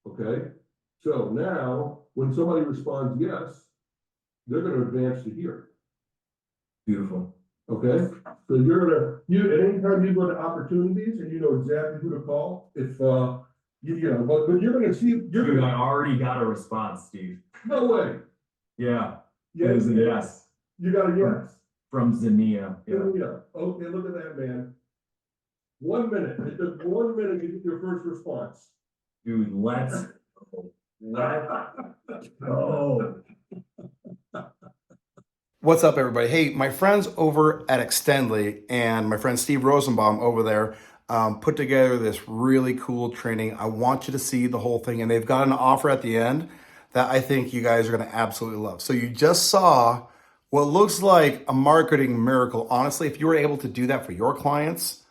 Okay, so now when somebody responds yes, they're going to advance to here. Beautiful. Okay, so at any time you go to opportunities and you know exactly who to call, if but you're going to see, Dude, I already got a response, Steve. no way. Yeah, Yeah, it was a yes. You got a yes. From Zania. Yeah. Yeah. Okay, look at that, man. 1 minute. It took 1 minute to get your first response. Dude, let's go. Let's go. What's up, everybody? Hey, my friends over at Extendly and my friend Steve Rosenbaum over there put together this really cool training. I want you to see the whole thing, and they've got an offer at the end that I think you guys are going to absolutely love. So you just saw what looks like a marketing miracle. Honestly, if you were able to do that for your clients,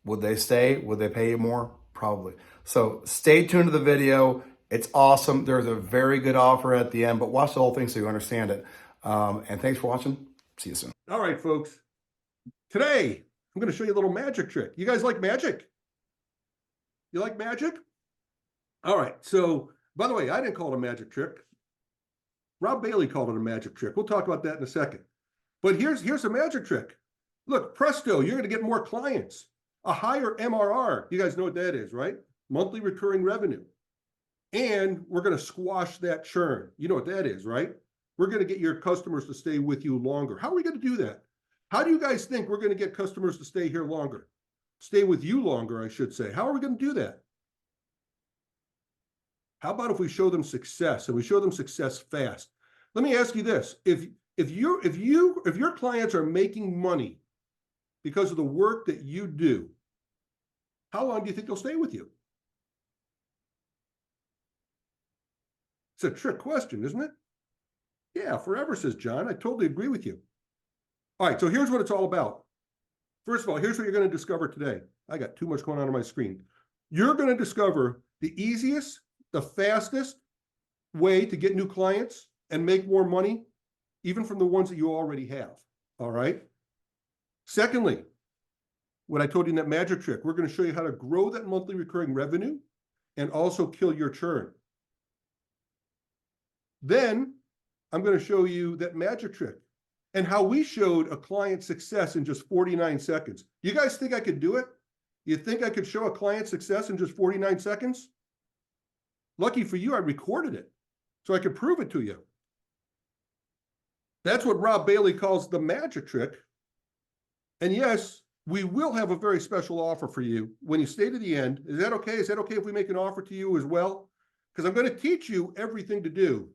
would they stay? Would they pay you more? Probably. So stay tuned to the video. It's awesome. There's a very good offer at the end, but watch the whole thing so you understand it. And thanks for watching. See you soon. All right, folks. Today, I'm going to show you a little magic trick. You guys like magic? You like magic? All right. So, by the way, I didn't call it a magic trick. Rob Bailey called it a magic trick. We'll talk about that in a second. But here's a magic trick. Look, presto, you're going to get more clients. A higher MRR. You guys know what that is, right? Monthly recurring revenue. And we're going to squash that churn. You know what that is, right? We're going to get your customers to stay with you longer. How are we going to do that? How do you guys think we're going to get customers to stay here longer? Stay with you longer, I should say. How are we going to do that? How about if we show them success, and we show them success fast? Let me ask you this. If your clients are making money because of the work that you do, how long do you think they'll stay with you? It's a trick question, isn't it? Yeah, forever, says John. I totally agree with you. All right, so here's what it's all about. First of all, here's what you're going to discover today. I got too much going on my screen. You're going to discover the easiest, the fastest way to get new clients and make more money, even from the ones that you already have. All right. Secondly, what I told you in that magic trick, we're going to show you how to grow that monthly recurring revenue and also kill your churn. Then I'm going to show you that magic trick and how we showed a client success in just 49 seconds. You guys think I could do it? You think I could show a client success in just 49 seconds? Lucky for you, I recorded it so I could prove it to you. That's what Rob Bailey calls the magic trick. And yes, we will have a very special offer for you when you stay to the end. Is that okay? Is that okay if we make an offer to you as well? Because I'm going to teach you everything to do.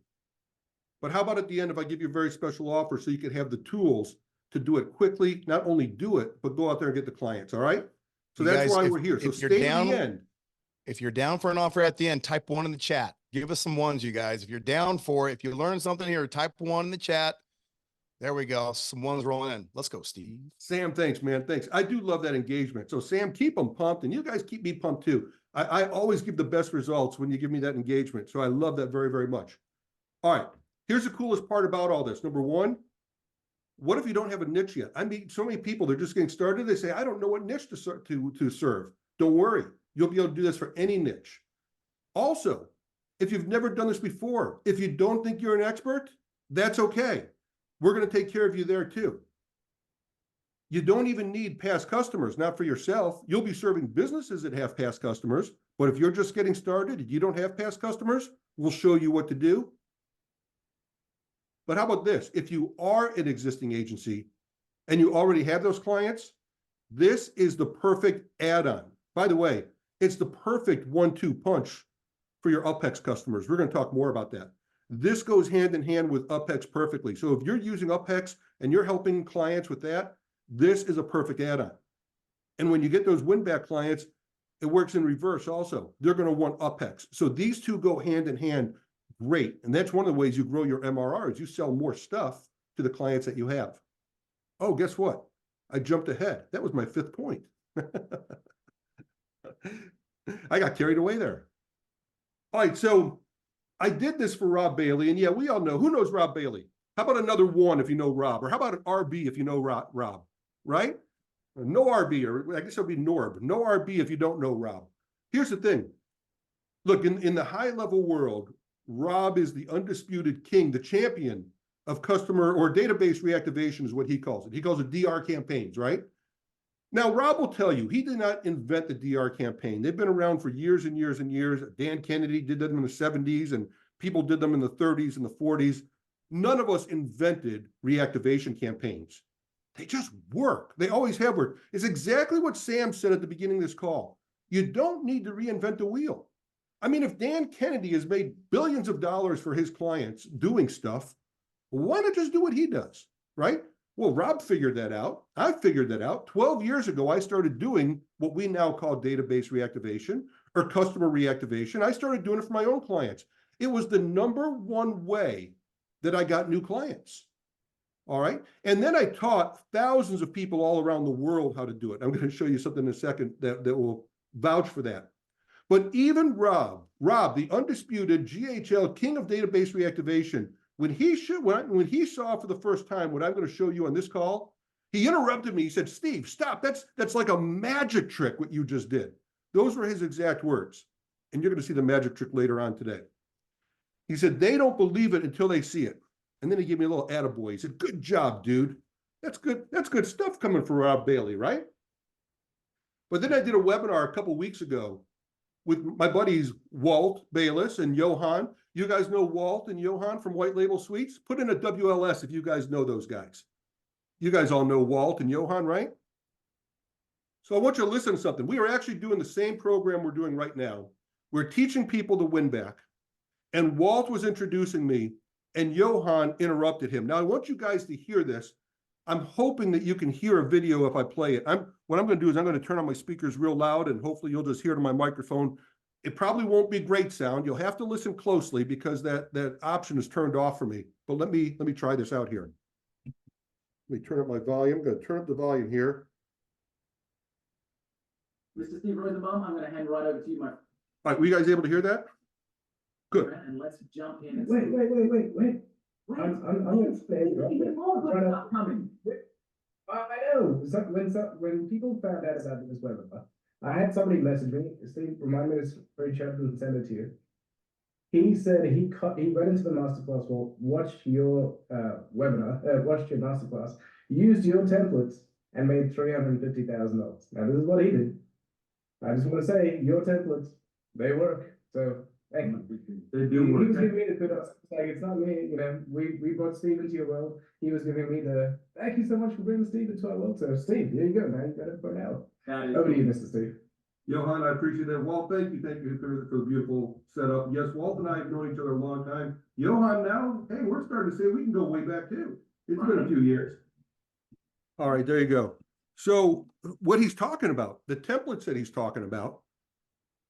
But how about at the end if I give you a very special offer so you can have the tools to do it quickly, not only do it, but go out there and get the clients, all right? So that's why we're here. So stay to the end. If you're down for an offer at the end, type 1 in the chat. Give us some ones, you guys. If you're down for it, if you learn something here, type 1 in the chat. There we go. Some ones rolling in. Let's go, Steve. Sam, thanks, man. Thanks. I do love that engagement. So Sam, keep them pumped, and you guys keep me pumped too. I always give the best results when you give me that engagement. So I love that very, very much. All right. Here's the coolest part about all this. Number one, what if you don't have a niche yet? I mean, so many people, they're just getting started. They say, I don't know what niche to serve. Don't worry. You'll be able to do this for any niche. Also, if you've never done this before, if you don't think you're an expert, that's okay. We're going to take care of you there too. You don't even need past customers, not for yourself. You'll be serving businesses that have past customers. But if you're just getting started and you don't have past customers, we'll show you what to do. But how about this? If you are an existing agency and you already have those clients, this is the perfect add-on. By the way, it's the perfect 1-2 punch for your UpHex customers. We're going to talk more about that. This goes hand in hand with UpHex perfectly. So if you're using UpHex and you're helping clients with that, this is a perfect add-on. And when you get those win-back clients, it works in reverse also. They're going to want UpHex. So these two go hand in hand. Great. And that's one of the ways you grow your MRR is you sell more stuff to the clients that you have. Oh, guess what? I jumped ahead. That was my 5th point. I got carried away there. All right. So I did this for Rob Bailey. And yeah, we all know. Who knows Rob Bailey? How about another 1 if you know Rob? Or how about an RB if you know Rob? Right? No RB, or I guess it'll be Norb. No RB if you don't know Rob. Here's the thing. Look, in the high level world, Rob is the undisputed king, the champion of customer or database reactivation is what he calls it. He calls it DR campaigns, right? Now, Rob will tell you, he did not invent the DR campaign. They've been around for years and years and years. Dan Kennedy did them in the 70s, and people did them in the 30s and the 40s. None of us invented reactivation campaigns. They just work. They always have worked. It's exactly what Sam said at the beginning of this call. You don't need to reinvent the wheel. I mean, if Dan Kennedy has made billions of dollars for his clients doing stuff, why not just do what he does, right? Well, Rob figured that out. I figured that out. 12 years ago, I started doing what we now call database reactivation or customer reactivation. I started doing it for my own clients. It was the #1 way that I got new clients. All right. And then I taught thousands of people all around the world how to do it. I'm going to show you something in a second that will vouch for that. But even Rob, the undisputed GHL king of database reactivation, when he saw for the first time what I'm going to show you on this call, he interrupted me. He said, "Steve, stop. That's like a magic trick what you just did." Those were his exact words. And you're going to see the magic trick later on today. He said, "They don't believe it until they see it." And then he gave me a little attaboy. He said, "Good job, dude. That's good. That's good stuff coming from Rob Bailey, right?" But then I did a webinar a couple weeks ago with my buddies Walt Bayless and Johan. You guys know Walt and Johan from White Label Suites? Put in a WLS if you guys know those guys. You guys all know Walt and Johan, right? So I want you to listen to something. We are actually doing the same program we're doing right now. We're teaching people to win back. And Walt was introducing me, and Johan interrupted him. Now, I want you guys to hear this. I'm hoping that you can hear a video if I play it. What I'm going to do is I'm going to turn on my speakers real loud, and hopefully you'll just hear it on my microphone. It probably won't be great sound. You'll have to listen closely because that option is turned off for me. But let me try this out here. Let me turn up my volume. I'm going to turn up the volume here. Mr. Steve Rosenbaum, I'm going to hand right over to you, my All right, were you guys able to hear that? Good. friend, and let's jump in. Wait. I'm gonna stay. Coming. I know. When people found out about this webinar, I had somebody message me. Steve, remind me to reach out and send it to you. He said he went into the masterclass. Well, watched your webinar, watched your masterclass, used your templates, and made $350,000. Now this is what he did. I just want to say your templates, they work. So hey, They he was giving me the kudos. Like, it's not me, you know. We brought Steve into your world. He was giving me the thank you so much for bringing Steve into our world. So Steve, here you go, man. You got it for now. That is Over to you, Mr. Steve. Johan, I appreciate that. Walt, thank you for the beautiful setup. Yes, Walt and I have known each other a long time. Johan, now, hey, we're starting to say we can go way back too. It's been a few years. All right, there you go. So what he's talking about, the templates that he's talking about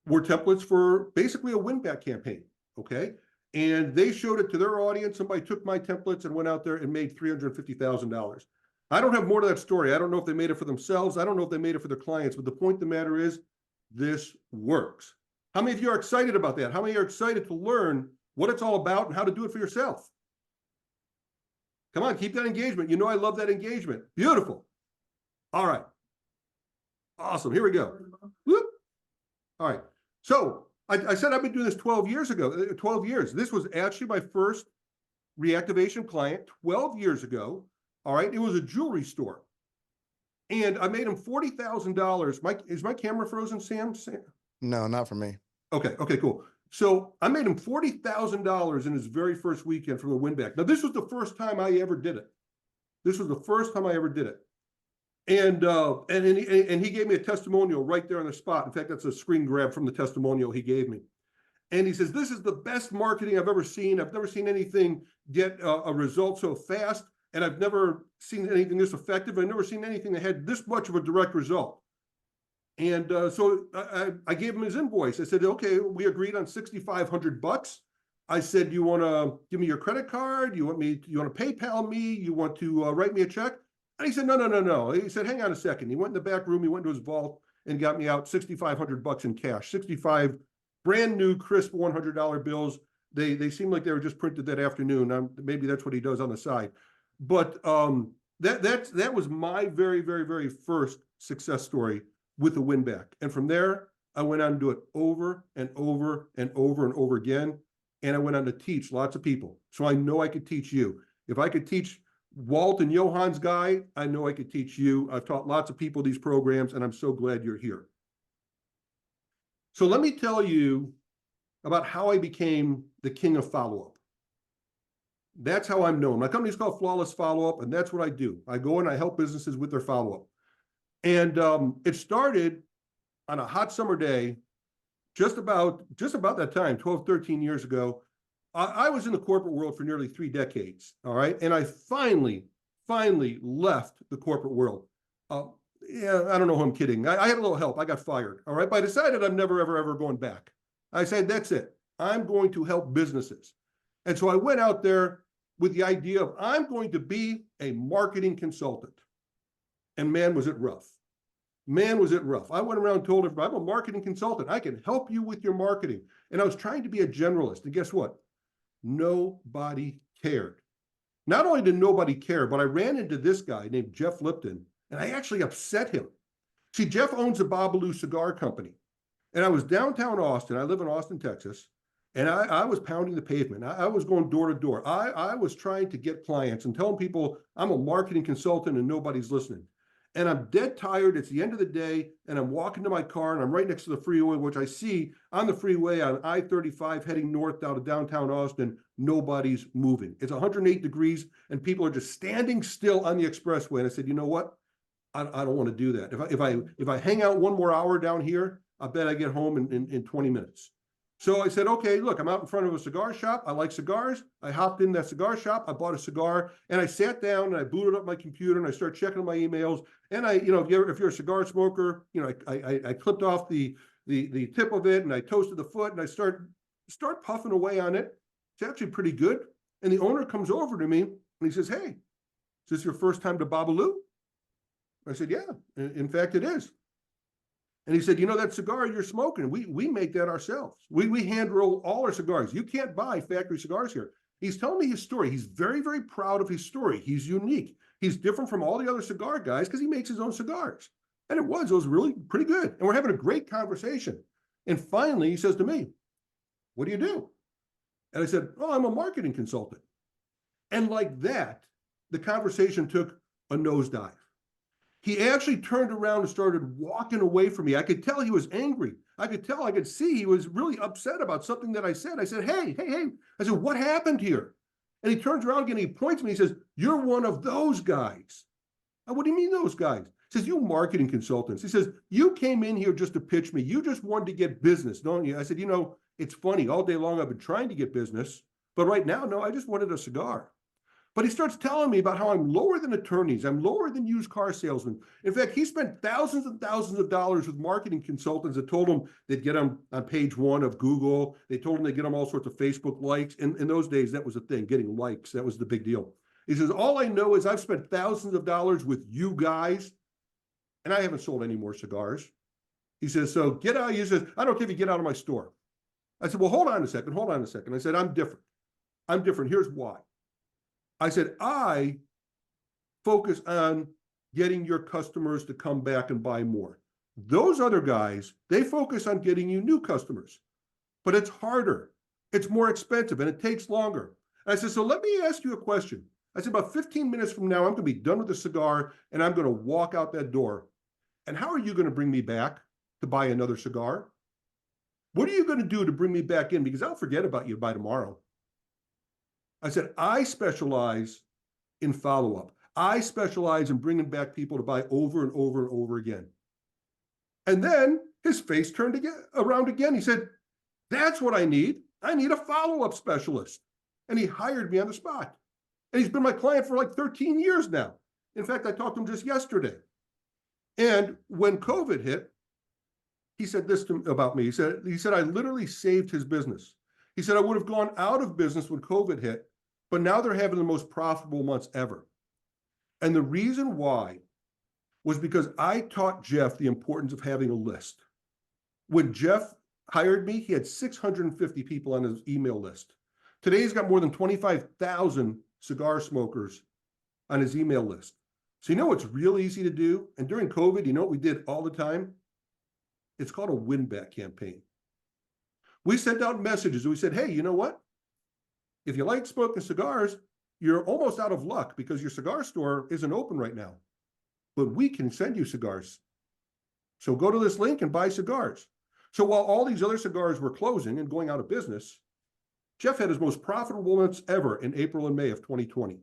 were templates for basically a win-back campaign, okay? And they showed it to their audience. Somebody took my templates and went out there and made $350,000. I don't have more to that story. I don't know if they made it for themselves. I don't know if they made it for their clients, but the point of the matter is this works. How many of you are excited about that? How many are excited to learn what it's all about and how to do it for yourself? Come on, keep that engagement. You know I love that engagement. Beautiful. All right. Awesome. Here we go. Whoop. All right. So I said I've been doing this 12 years ago, 12 years. This was actually my first reactivation client 12 years ago. All right. It was a jewelry store. And I made him $40,000. Is my camera frozen, Sam? No, not for me. Okay, cool. So I made him $40,000 in his very first weekend from the win back. Now, this was the first time I ever did it. And he gave me a testimonial right there on the spot. In fact, that's a screen grab from the testimonial he gave me. And he says, "This is the best marketing I've ever seen. I've never seen anything get a result so fast. And I've never seen anything this effective. I've never seen anything that had this much of a direct result." And so I gave him his invoice. I said, "Okay, we agreed on $6,500. I said, "You want to give me your credit card? You want to PayPal me? You want to write me a check?" And he said, No. He said, "Hang on a second." He went in the back room. He went to his vault and got me out $6,500 in cash. 65 brand new, crisp $100 bills. They seem like they were just printed that afternoon. Maybe that's what he does on the side. But that was my very, very, very first success story with the win back. And from there, I went on to do it over and over and over and over again. And I went on to teach lots of people. So I know I could teach you. If I could teach Walt and Johan's guy, I know I could teach you. I've taught lots of people these programs, and I'm so glad you're here. So let me tell you about how I became the king of follow-up. That's how I'm known. My company's called Flawless Follow-Up, and that's what I do. I go and I help businesses with their follow-up. And it started on a hot summer day, just about that time, 12, 13 years ago. I was in the corporate world for nearly 3 decades, all right? And I finally left the corporate world. Yeah, I don't know who I'm kidding. I had a little help. I got fired, all right? But I decided I'm never, ever going back. I said, that's it. I'm going to help businesses. And so I went out there with the idea of I'm going to be a marketing consultant. And man, was it rough. Man, was it rough. I went around and told everybody, I'm a marketing consultant. I can help you with your marketing. And I was trying to be a generalist. And guess what? Nobody cared. Not only did nobody care, but I ran into this guy named Jeff Lipton, and I actually upset him. See, Jeff owns a Babalu cigar company. And I was downtown Austin. I live in Austin, Texas. And I was pounding the pavement. I was going door to door. I was trying to get clients and telling people I'm a marketing consultant and nobody's listening. And I'm dead tired. It's the end of the day. And I'm walking to my car and I'm right next to the freeway, which I see on the freeway on I-35 heading north out of downtown Austin. Nobody's moving. It's 108 degrees and people are just standing still on the expressway. And I said, you know what? I don't want to do that. If I hang out one more hour down here, I bet I get home in 20 minutes. So I said, okay, look, I'm out in front of a cigar shop. I like cigars. I hopped in that cigar shop. I bought a cigar and I sat down and I booted up my computer and I started checking my emails. And if you're a cigar smoker, I clipped off the tip of it and I toasted the foot and I start puffing away on it. It's actually pretty good. And the owner comes over to me and he says, hey, is this your first time to Babalu? I said, yeah, in fact, it is. And he said, you know, that cigar you're smoking, we make that ourselves. We hand roll all our cigars. You can't buy factory cigars here. He's telling me his story. He's very, very proud of his story. He's unique. He's different from all the other cigar guys because he makes his own cigars. And it was really pretty good. And we're having a great conversation. And finally, he says to me, what do you do? And I said, oh, I'm a marketing consultant. And like that, the conversation took a nosedive. He actually turned around and started walking away from me. I could tell he was angry. I could see he was really upset about something that I said. I said, hey. I said, what happened here? And he turns around again, he points at me, he says, you're one of those guys. What do you mean those guys? He says, you marketing consultants. He says, you came in here just to pitch me. You just wanted to get business, don't you? I said, it's funny. All day long I've been trying to get business, but right now, no, I just wanted a cigar. But he starts telling me about how I'm lower than attorneys. I'm lower than used car salesmen. In fact, he spent thousands and thousands of dollars with marketing consultants that told him they'd get him on page 1 of Google. They told him they'd get him all sorts of Facebook likes. In those days, that was the thing, getting likes. That was the big deal. He says, all I know is I've spent thousands of dollars with you guys, and I haven't sold any more cigars. He says, so get out. He says, I don't care if you get out of my store. I said, well, hold on a second. I said, I'm different. Here's why. I said, I focus on getting your customers to come back and buy more. Those other guys, they focus on getting you new customers, but it's harder. It's more expensive and it takes longer. And I said, so let me ask you a question. I said, about 15 minutes from now, I'm going to be done with the cigar and I'm going to walk out that door. And how are you going to bring me back to buy another cigar? What are you going to do to bring me back in? Because I'll forget about you by tomorrow. I said, I specialize in follow-up. I specialize in bringing back people to buy over and over and over again. And then his face turned around again. He said, that's what I need. I need a follow-up specialist. And he hired me on the spot. And he's been my client for like 13 years now. In fact, I talked to him just yesterday. And when COVID hit, he said this about me. He said, I literally saved his business. He said, I would have gone out of business when COVID hit, but now they're having the most profitable months ever. And the reason why was because I taught Jeff the importance of having a list. When Jeff hired me, he had 650 people on his email list. Today, he's got more than 25,000 cigar smokers on his email list. So you know what's real easy to do? And during COVID, you know what we did all the time? It's called a win-back campaign. We sent out messages. We said, hey, you know what? If you like smoking cigars, you're almost out of luck because your cigar store isn't open right now. But we can send you cigars. So go to this link and buy cigars. So while all these other cigars were closing and going out of business, Jeff had his most profitable months ever in April and May of 2020.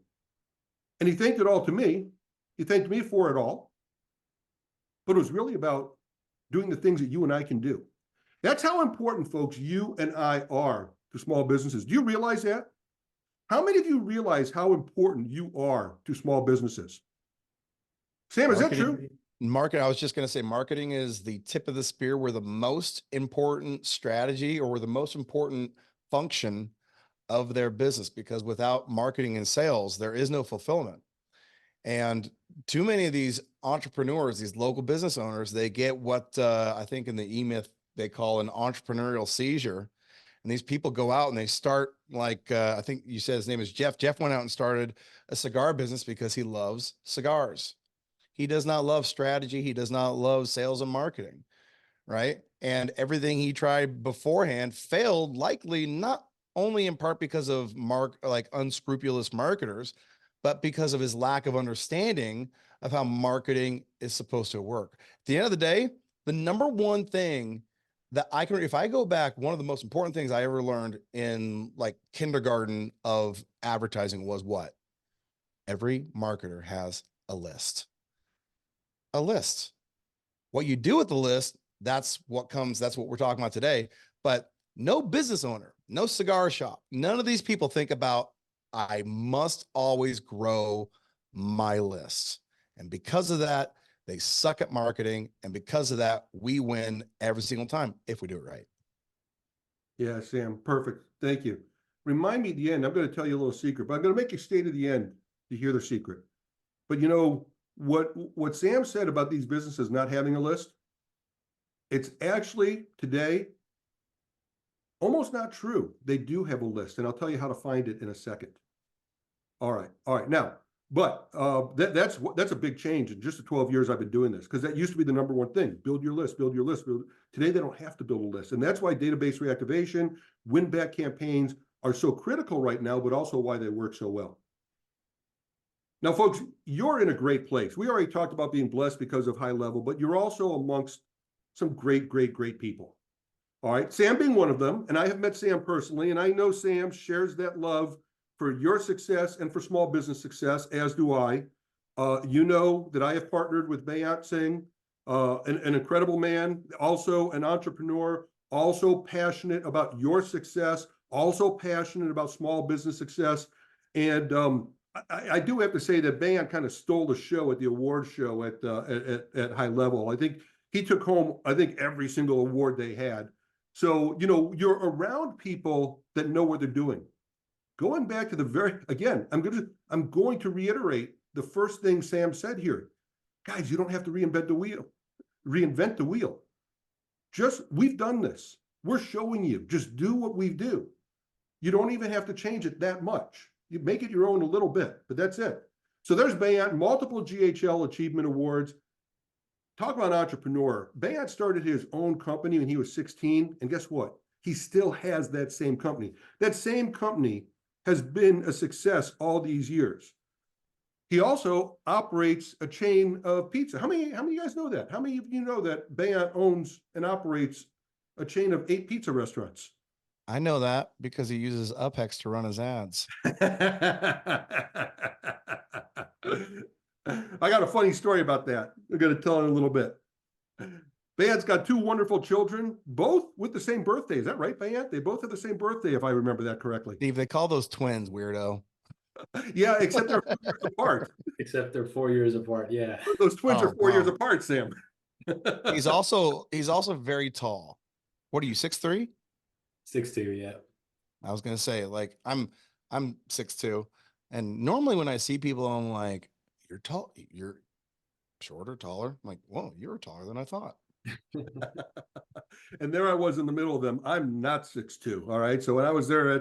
And he thanked it all to me. He thanked me for it all. But it was really about doing the things that you and I can do. That's how important, folks, you and I are to small businesses. Do you realize that? How many of you realize how important you are to small businesses? Sam, is that true? I was just going to say marketing is the tip of the spear. We're the most important strategy or the most important function of their business, because without marketing and sales, there is no fulfillment. And too many of these entrepreneurs, these local business owners, they get what I think in the E-Myth they call an entrepreneurial seizure. And these people go out and they start like, I think you said his name is Jeff. Jeff went out and started a cigar business because he loves cigars. He does not love strategy. He does not love sales and marketing, right? And everything he tried beforehand failed, likely not only in part because of unscrupulous marketers, but because of his lack of understanding of how marketing is supposed to work. At the end of the day, the number one thing that if I go back, one of the most important things I ever learned in like kindergarten of advertising was what? Every marketer has a list. A list. What you do with the list, that's what we're talking about today. But no business owner, no cigar shop, none of these people think about, I must always grow my list. And because of that, they suck at marketing. And because of that, we win every single time if we do it right. Yeah, Sam, perfect. Thank you. Remind me at the end, I'm going to tell you a little secret, but I'm going to make you stay to the end to hear the secret. But you know, what Sam said about these businesses not having a list, it's actually today almost not true. They do have a list, and I'll tell you how to find it in a second. All right. Now, but that's a big change in just the 12 years I've been doing this, because that used to be the number one thing: build your list, build your list. Today they don't have to build a list, and that's why database reactivation, win-back campaigns are so critical right now, but also why they work so well. Now, folks, you're in a great place. We already talked about being blessed because of high level, but you're also amongst some great people. All right, Sam being one of them, and I have met Sam personally, and I know Sam shares that love for your success and for small business success, as do I. You know that I have partnered with Bayat Singh, an incredible man, also an entrepreneur, also passionate about your success, also passionate about small business success. And I do have to say that Bayat kind of stole the show at the award show at high level. I think he took home, every single award they had. So, you know, you're around people that know what they're doing. Going back to again, I'm going to reiterate the first thing Sam said here. Guys, you don't have to reinvent the wheel. We've done this. We're showing you, just do what we do. You don't even have to change it that much. You make it your own a little bit, but that's it. So there's Bayat, multiple GHL Achievement Awards. Talk about entrepreneur. Bayat started his own company when he was 16, and guess what? He still has that same company. That same company has been a success all these years. He also operates a chain of pizza. How many of you guys know that? How many of you know that Bayat owns and operates a chain of 8 pizza restaurants? I know that because he uses UpHex to run his ads. I got a funny story about that. I'm going to tell it in a little bit. Bayat's got 2 wonderful children, both with the same birthday. Is that right, Bayat? They both have the same birthday, if I remember that correctly. Steve, they call those twins, weirdo. Yeah, except they're 4 years apart. Except they're 4 years apart. Yeah. Those twins Oh, are 4 years wow. apart, Sam. He's also very tall. What are you, 6'3"? 6'2", yeah. I was gonna say, like, I'm 6'2", and normally when I see people, I'm like, you're tall, you're shorter, taller. I'm like, whoa, you're taller than I thought. And there I was in the middle of them. I'm not 6'2". All right. So when I was there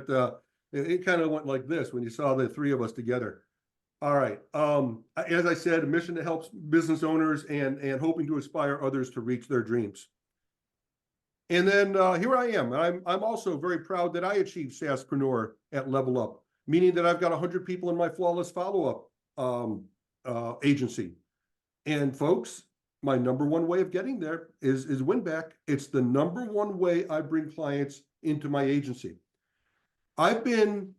it kind of went like this when you saw the 3 of us together. All right. As I said, a mission that helps business owners and hoping to inspire others to reach their dreams. And then here I am. I'm also very proud that I achieved SaaSpreneur at Level Up, meaning that I've got 100 people in my flawless follow-up agency. And folks, my number one way of getting there is win back. It's the number one way I bring clients into my agency. I've been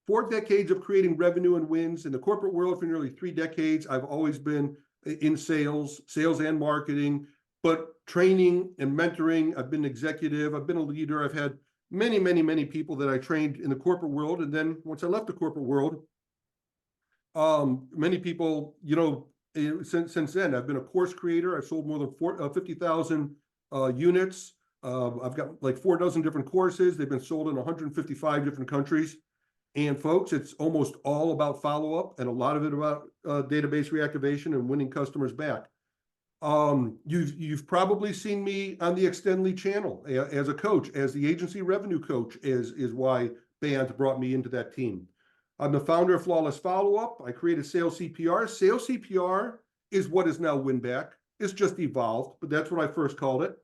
4 decades of creating revenue and wins in the corporate world for nearly 3 decades. I've always been in sales and marketing, but training and mentoring. I've been executive. I've been a leader. I've had many people that I trained in the corporate world. And then once I left the corporate world, many people, you know, since then, I've been a course creator. I've sold more than 50,000 units. I've got like 4 dozen different courses. They've been sold in 155 different countries. And folks, it's almost all about follow-up and a lot of it about database reactivation and winning customers back. You've probably seen me on the Extendly channel as a coach, as the agency revenue coach is why Band brought me into that team. I'm the founder of Flawless Follow-Up. I created Sales CPR. Sales CPR is what is now WinBack. It's just evolved, but that's what I first called it.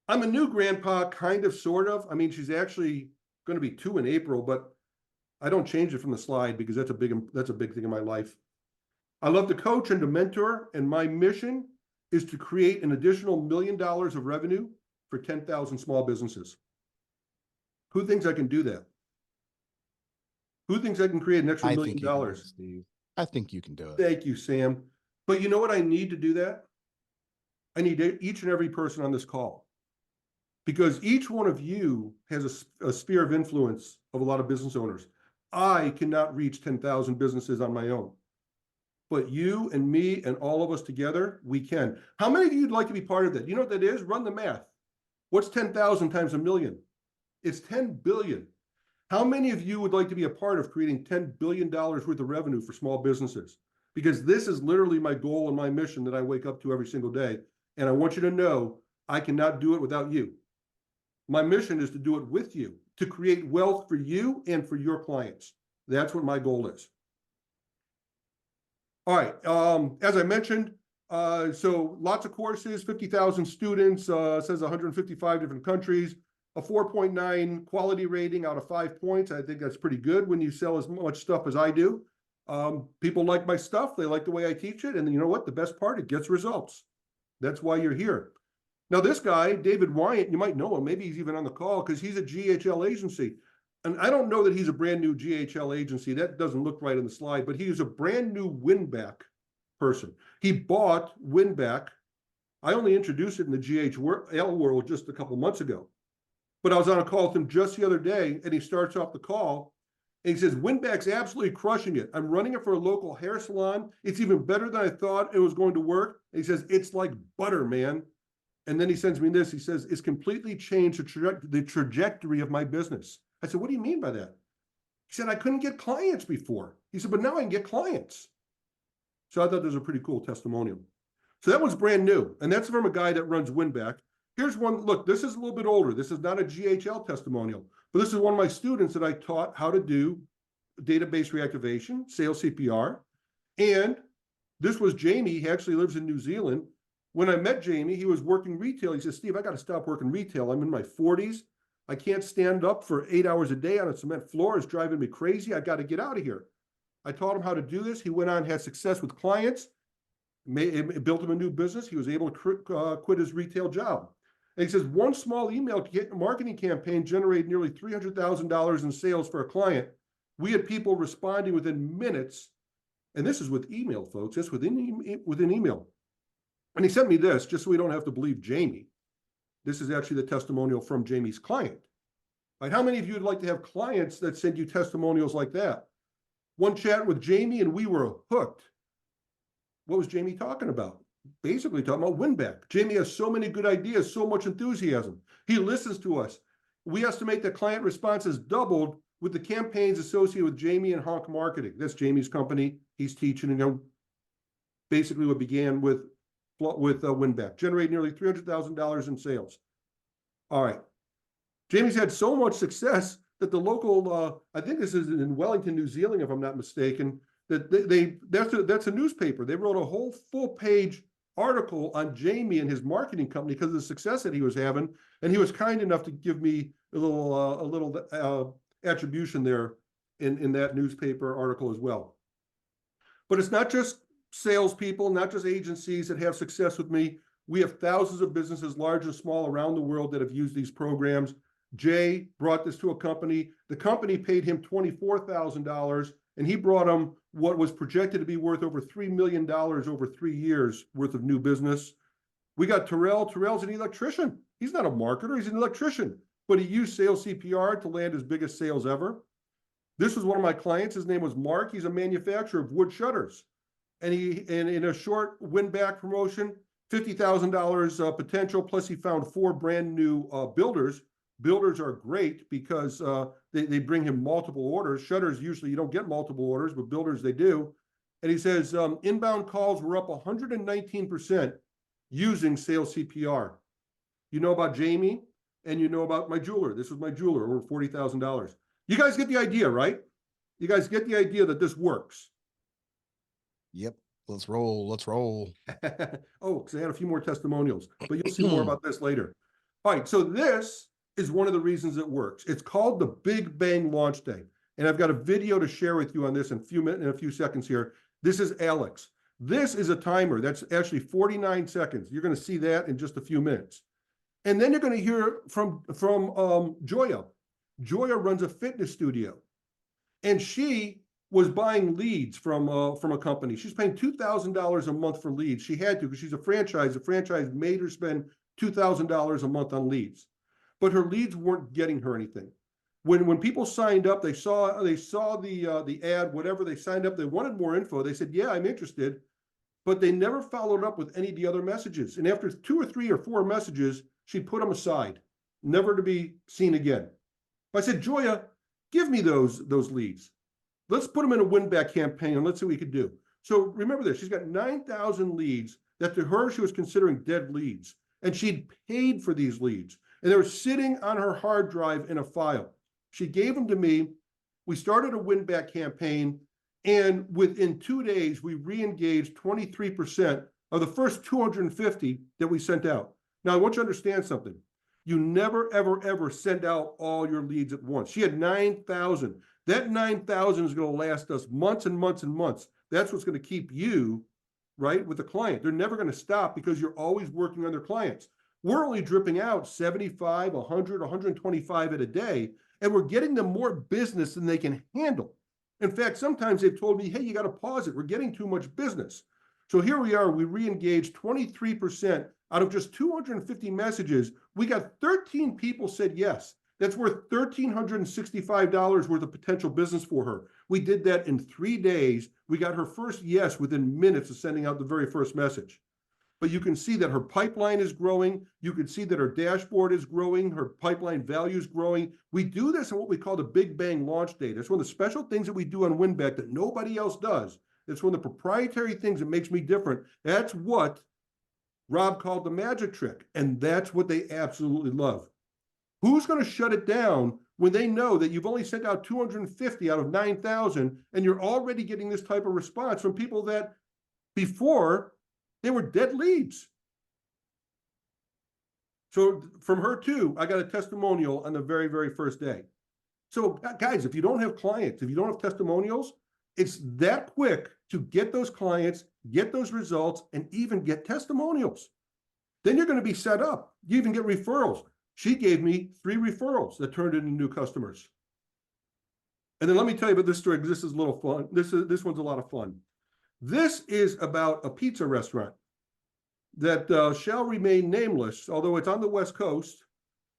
I'm a new grandpa, kind of, sort of. I mean, she's actually going to be 2 in April, but I don't change it from the slide because that's a big thing in my life. I love to coach and to mentor, and my mission is to create an additional $1 million of revenue for 10,000 small businesses. Who thinks I can do that? Who thinks I can create an extra $1 million? Steve. I think you can do it. Thank you, Sam. But you know what I need to do that? I need each and every person on this call, because each one of you has a sphere of influence of a lot of business owners. I cannot reach 10,000 businesses on my own, but you and me and all of us together, we can. How many of you would like to be part of that? You know what that is? Run the math. What's 10,000 times a million? It's 10 billion. How many of you would like to be a part of creating $10 billion worth of revenue for small businesses? Because this is literally my goal and my mission that I wake up to every single day. And I want you to know I cannot do it without you. My mission is to do it with you, to create wealth for you and for your clients. That's what my goal is. All right, as I mentioned, so lots of courses, 50,000 students, says 155 different countries, a 4.9 quality rating out of 5 points. I think that's pretty good when you sell as much stuff as I do. People like my stuff. They like the way I teach it. And you know what? The best part, it gets results. That's why you're here. Now, this guy, David Wyant, you might know him. Maybe he's even on the call because he's a GHL agency. And I don't know that he's a brand new GHL agency. That doesn't look right on the slide, but he is a brand new WinBack person. He bought WinBack. I only introduced it in the GHL world just a couple months ago. But I was on a call with him just the other day, and he starts off the call, and he says, WinBack's absolutely crushing it. I'm running it for a local hair salon. It's even better than I thought it was going to work. And he says, it's like butter, man. And then he sends me this. He says, it's completely changed the trajectory of my business. I said, what do you mean by that? He said, I couldn't get clients before. He said, but now I can get clients. So I thought that was a pretty cool testimonial. So that was brand new. And that's from a guy that runs WinBack. Here's one. Look, this is a little bit older. This is not a GHL testimonial, but this is one of my students that I taught how to do database reactivation, sales CPR. And this was Jamie. He actually lives in New Zealand. When I met Jamie, he was working retail. He said, Steve, I got to stop working retail. I'm in my 40s. I can't stand up for 8 hours a day on a cement floor. It's driving me crazy. I got to get out of here. I taught him how to do this. He went on, had success with clients, built him a new business. He was able to quit his retail job. And he says, one small email marketing campaign generated nearly $300,000 in sales for a client. We had people responding within minutes. And this is with email, folks. That's within email. And he sent me this just so we don't have to believe Jamie. This is actually the testimonial from Jamie's client. Right? How many of you would like to have clients that send you testimonials like that? One chat with Jamie and we were hooked. What was Jamie talking about? Basically talking about WinBack. Jamie has so many good ideas, so much enthusiasm. He listens to us. We estimate that client responses doubled with the campaigns associated with Jamie and Honk Marketing. That's Jamie's company. He's teaching, you know, basically what began with WinBack, generate nearly $300,000 in sales. All right. Jamie's had so much success that the local, I think this is in Wellington, New Zealand, if I'm not mistaken, that that's a newspaper. They wrote a whole full page article on Jamie and his marketing company because of the success that he was having. And he was kind enough to give me a little attribution there in that newspaper article as well. But it's not just salespeople, not just agencies that have success with me. We have thousands of businesses, large and small, around the world that have used these programs. Jay brought this to a company. The company paid him $24,000, and he brought him what was projected to be worth over $3 million over 3 years worth of new business. We got Terrell. Terrell's an electrician. He's not a marketer. He's an electrician, but he used sales CPR to land his biggest sales ever. This was one of my clients. His name was Mark. He's a manufacturer of wood shutters. And in a short win-back promotion, $50,000 potential, plus he found 4 brand new builders. Builders are great because they bring him multiple orders. Shutters, usually you don't get multiple orders, but builders, they do. And he says inbound calls were up 119% using sales CPR. You know about Jamie, and you know about my jeweler. This was my jeweler, over $40,000. You guys get the idea, right? You guys get the idea that this works. Yep. Let's roll. Let's roll. Oh, because I had a few more testimonials, but you'll see more about this later. All right, so this is one of the reasons it works. It's called the Big Bang Launch Day. And I've got a video to share with you on this in a few seconds here. This is Alex. This is a timer. That's actually 49 seconds. You're going to see that in just a few minutes. And then you're going to hear from Joya. Joya runs a fitness studio. And she was buying leads from a company. She's paying $2,000 a month for leads. She had to because she's a franchise. The franchise made her spend $2,000 a month on leads. But her leads weren't getting her anything. When people signed up, they saw the ad, whatever, they signed up, they wanted more info. They said, yeah, I'm interested, but they never followed up with any of the other messages. And after 2 or 3 or 4 messages, she put them aside, never to be seen again. I said, Joya, give me those leads. Let's put them in a win-back campaign and let's see what we could do. So remember this, she's got 9,000 leads that to her, she was considering dead leads. And she'd paid for these leads. And they were sitting on her hard drive in a file. She gave them to me. We started a win-back campaign. And within 2 days, we re-engaged 23% of the first 250 that we sent out. Now, I want you to understand something. You never, ever, ever send out all your leads at once. She had 9,000. That 9,000 is going to last us months and months and months. That's what's going to keep you, right, with the client. They're never going to stop because you're always working on their clients. We're only dripping out 75, 100, 125 at a day, and we're getting them more business than they can handle. In fact, sometimes they've told me, hey, you got to pause it. We're getting too much business. So here we are, we re-engaged 23% out of just 250 messages. We got 13 people said yes. That's worth $1,365 worth of potential business for her. We did that in 3 days. We got her first yes within minutes of sending out the very first message. But you can see that her pipeline is growing. You can see that her dashboard is growing. Her pipeline value is growing. We do this in what we call the Big Bang Launch Day. That's one of the special things that we do on WinBack that nobody else does. It's one of the proprietary things that makes me different. That's what Rob called the magic trick. And that's what they absolutely love. Who's going to shut it down when they know that you've only sent out 250 out of 9,000 and you're already getting this type of response from people that before they were dead leads? So from her too, I got a testimonial on the very, very first day. So guys, if you don't have clients, if you don't have testimonials, it's that quick to get those clients, get those results, and even get testimonials. Then you're going to be set up. You even get referrals. She gave me 3 referrals that turned into new customers. And then let me tell you about this story, because this is a little fun. This one's a lot of fun. This is about a pizza restaurant that shall remain nameless, although it's on the West Coast,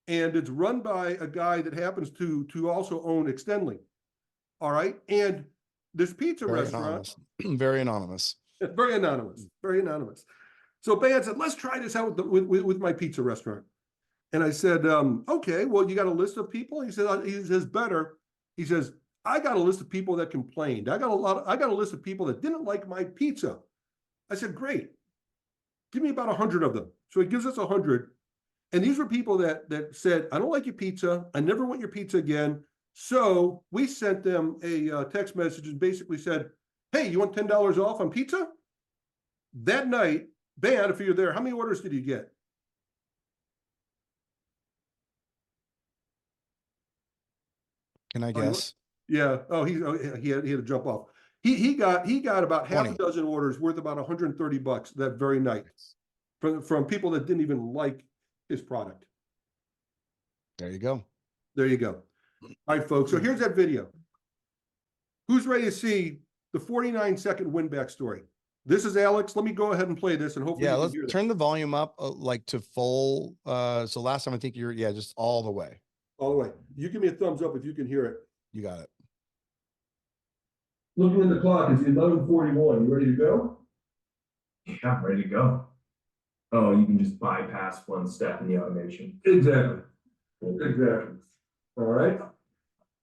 and it's run by a guy that happens to also own Extendly. All right, and this pizza restaurant, Anonymous. Very anonymous. very anonymous, very anonymous. So Ben said, "Let's try this out with my pizza restaurant." And I said, "Okay, well, you got a list of people?" He says, "Better." He says, "I got a list of people that complained. I got a list of people that didn't like my pizza." I said, "Great. Give me about 100 of them." So he gives us 100. And these were people that said, "I don't like your pizza. I never want your pizza again." So we sent them a text message and basically said, "Hey, you want $10 off on pizza?" That night, Ben, if you're there, how many orders did you get? Can I Oh, you- guess? Yeah. Oh, he had to jump off. He got about half a 20. dozen orders worth about $130 that very night from people that didn't even like his product. There you go. There you go. All right, folks. So here's that video. Who's ready to see the 49-second win back story? This is Alex. Let me go ahead and play this, and hopefully Yeah, you can let's hear this. turn the volume up like to full. So last time I think yeah, just all the way. All the way. You give me a thumbs up if you can hear it. You got it. Looking at the clock, it's 11:41. You ready to go? Yeah, I'm ready to go. Oh, you can just bypass one step in the automation. Exactly. Exactly. All right.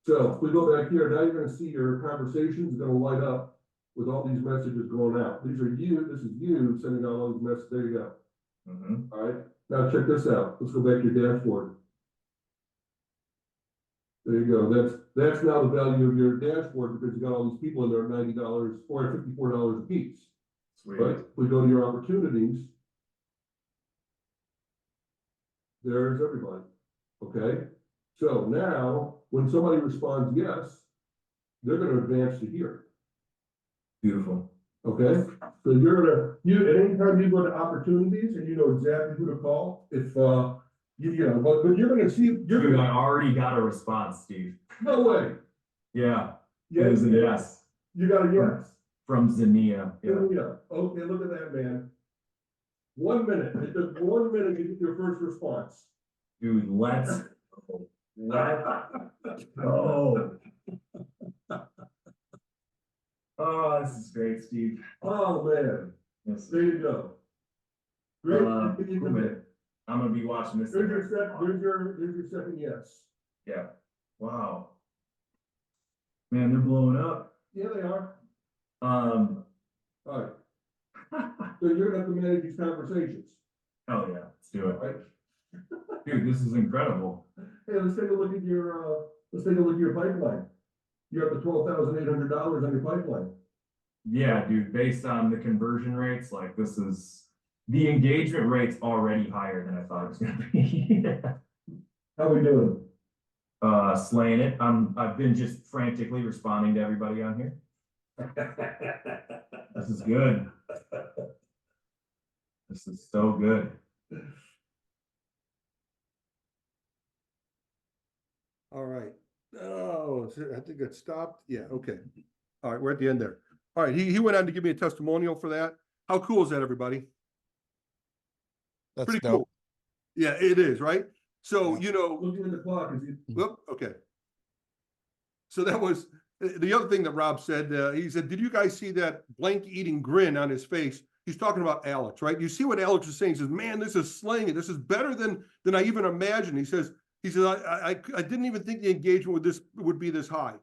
So if we go back here, now you're going to see your conversations going to light up with all these messages going out. These are you. This is you sending out all these messages. There you go. Mm-hmm. All right. Now check this out. Let's go back to your dashboard. There you go. That's now the value of your dashboard because you got all these people in there at $90 or $54 a piece. Sweet. Right? If we go to your opportunities, there's everybody. Okay. So now when somebody responds yes, they're going to advance to here. Beautiful. Okay. So you're at any time you go to opportunities and you know exactly who to call, if but you're going to see Dude, I already got a response, Steve. no way. Yeah, Yeah, it was a yes you got a yes. from Zania. Yeah. Yeah. Okay, look at that, man. 1 minute. It took 1 minute to get your first response. Dude, let's go. Let's go. Oh, this is great, Steve. Oh man, Yes. there you go. Great. Cool, man. I'm gonna be watching this. There's your second yes. Yeah. Wow. Man, they're blowing up. Yeah, they are. Um. All right. So you're gonna have to manage these conversations, Hell yeah, let's do it. right? Dude, this is incredible. Hey, let's take a look at your pipeline. You're up to $12,800 on your pipeline. Yeah, dude, based on the conversion rates, like this is the engagement rate's already higher than I thought it was gonna be. How we doing? Slaying it. I've been just frantically responding to everybody on here. This is good. This is so good. All right. Oh, I think it stopped. Yeah, okay. All right, we're at the end there. All right, he went on to give me a testimonial for that. How cool is that, everybody? That's Pretty dope. cool. Yeah, it is, right? So, Yeah. looking at the clock, whoop, okay. So that was the other thing that Rob said. He said, did you guys see that blank eating grin on his face? He's talking about Alex, right? You see what Alex is saying. He says, man, this is slaying it. This is better than I even imagined. He says, I didn't even think the engagement would be this high.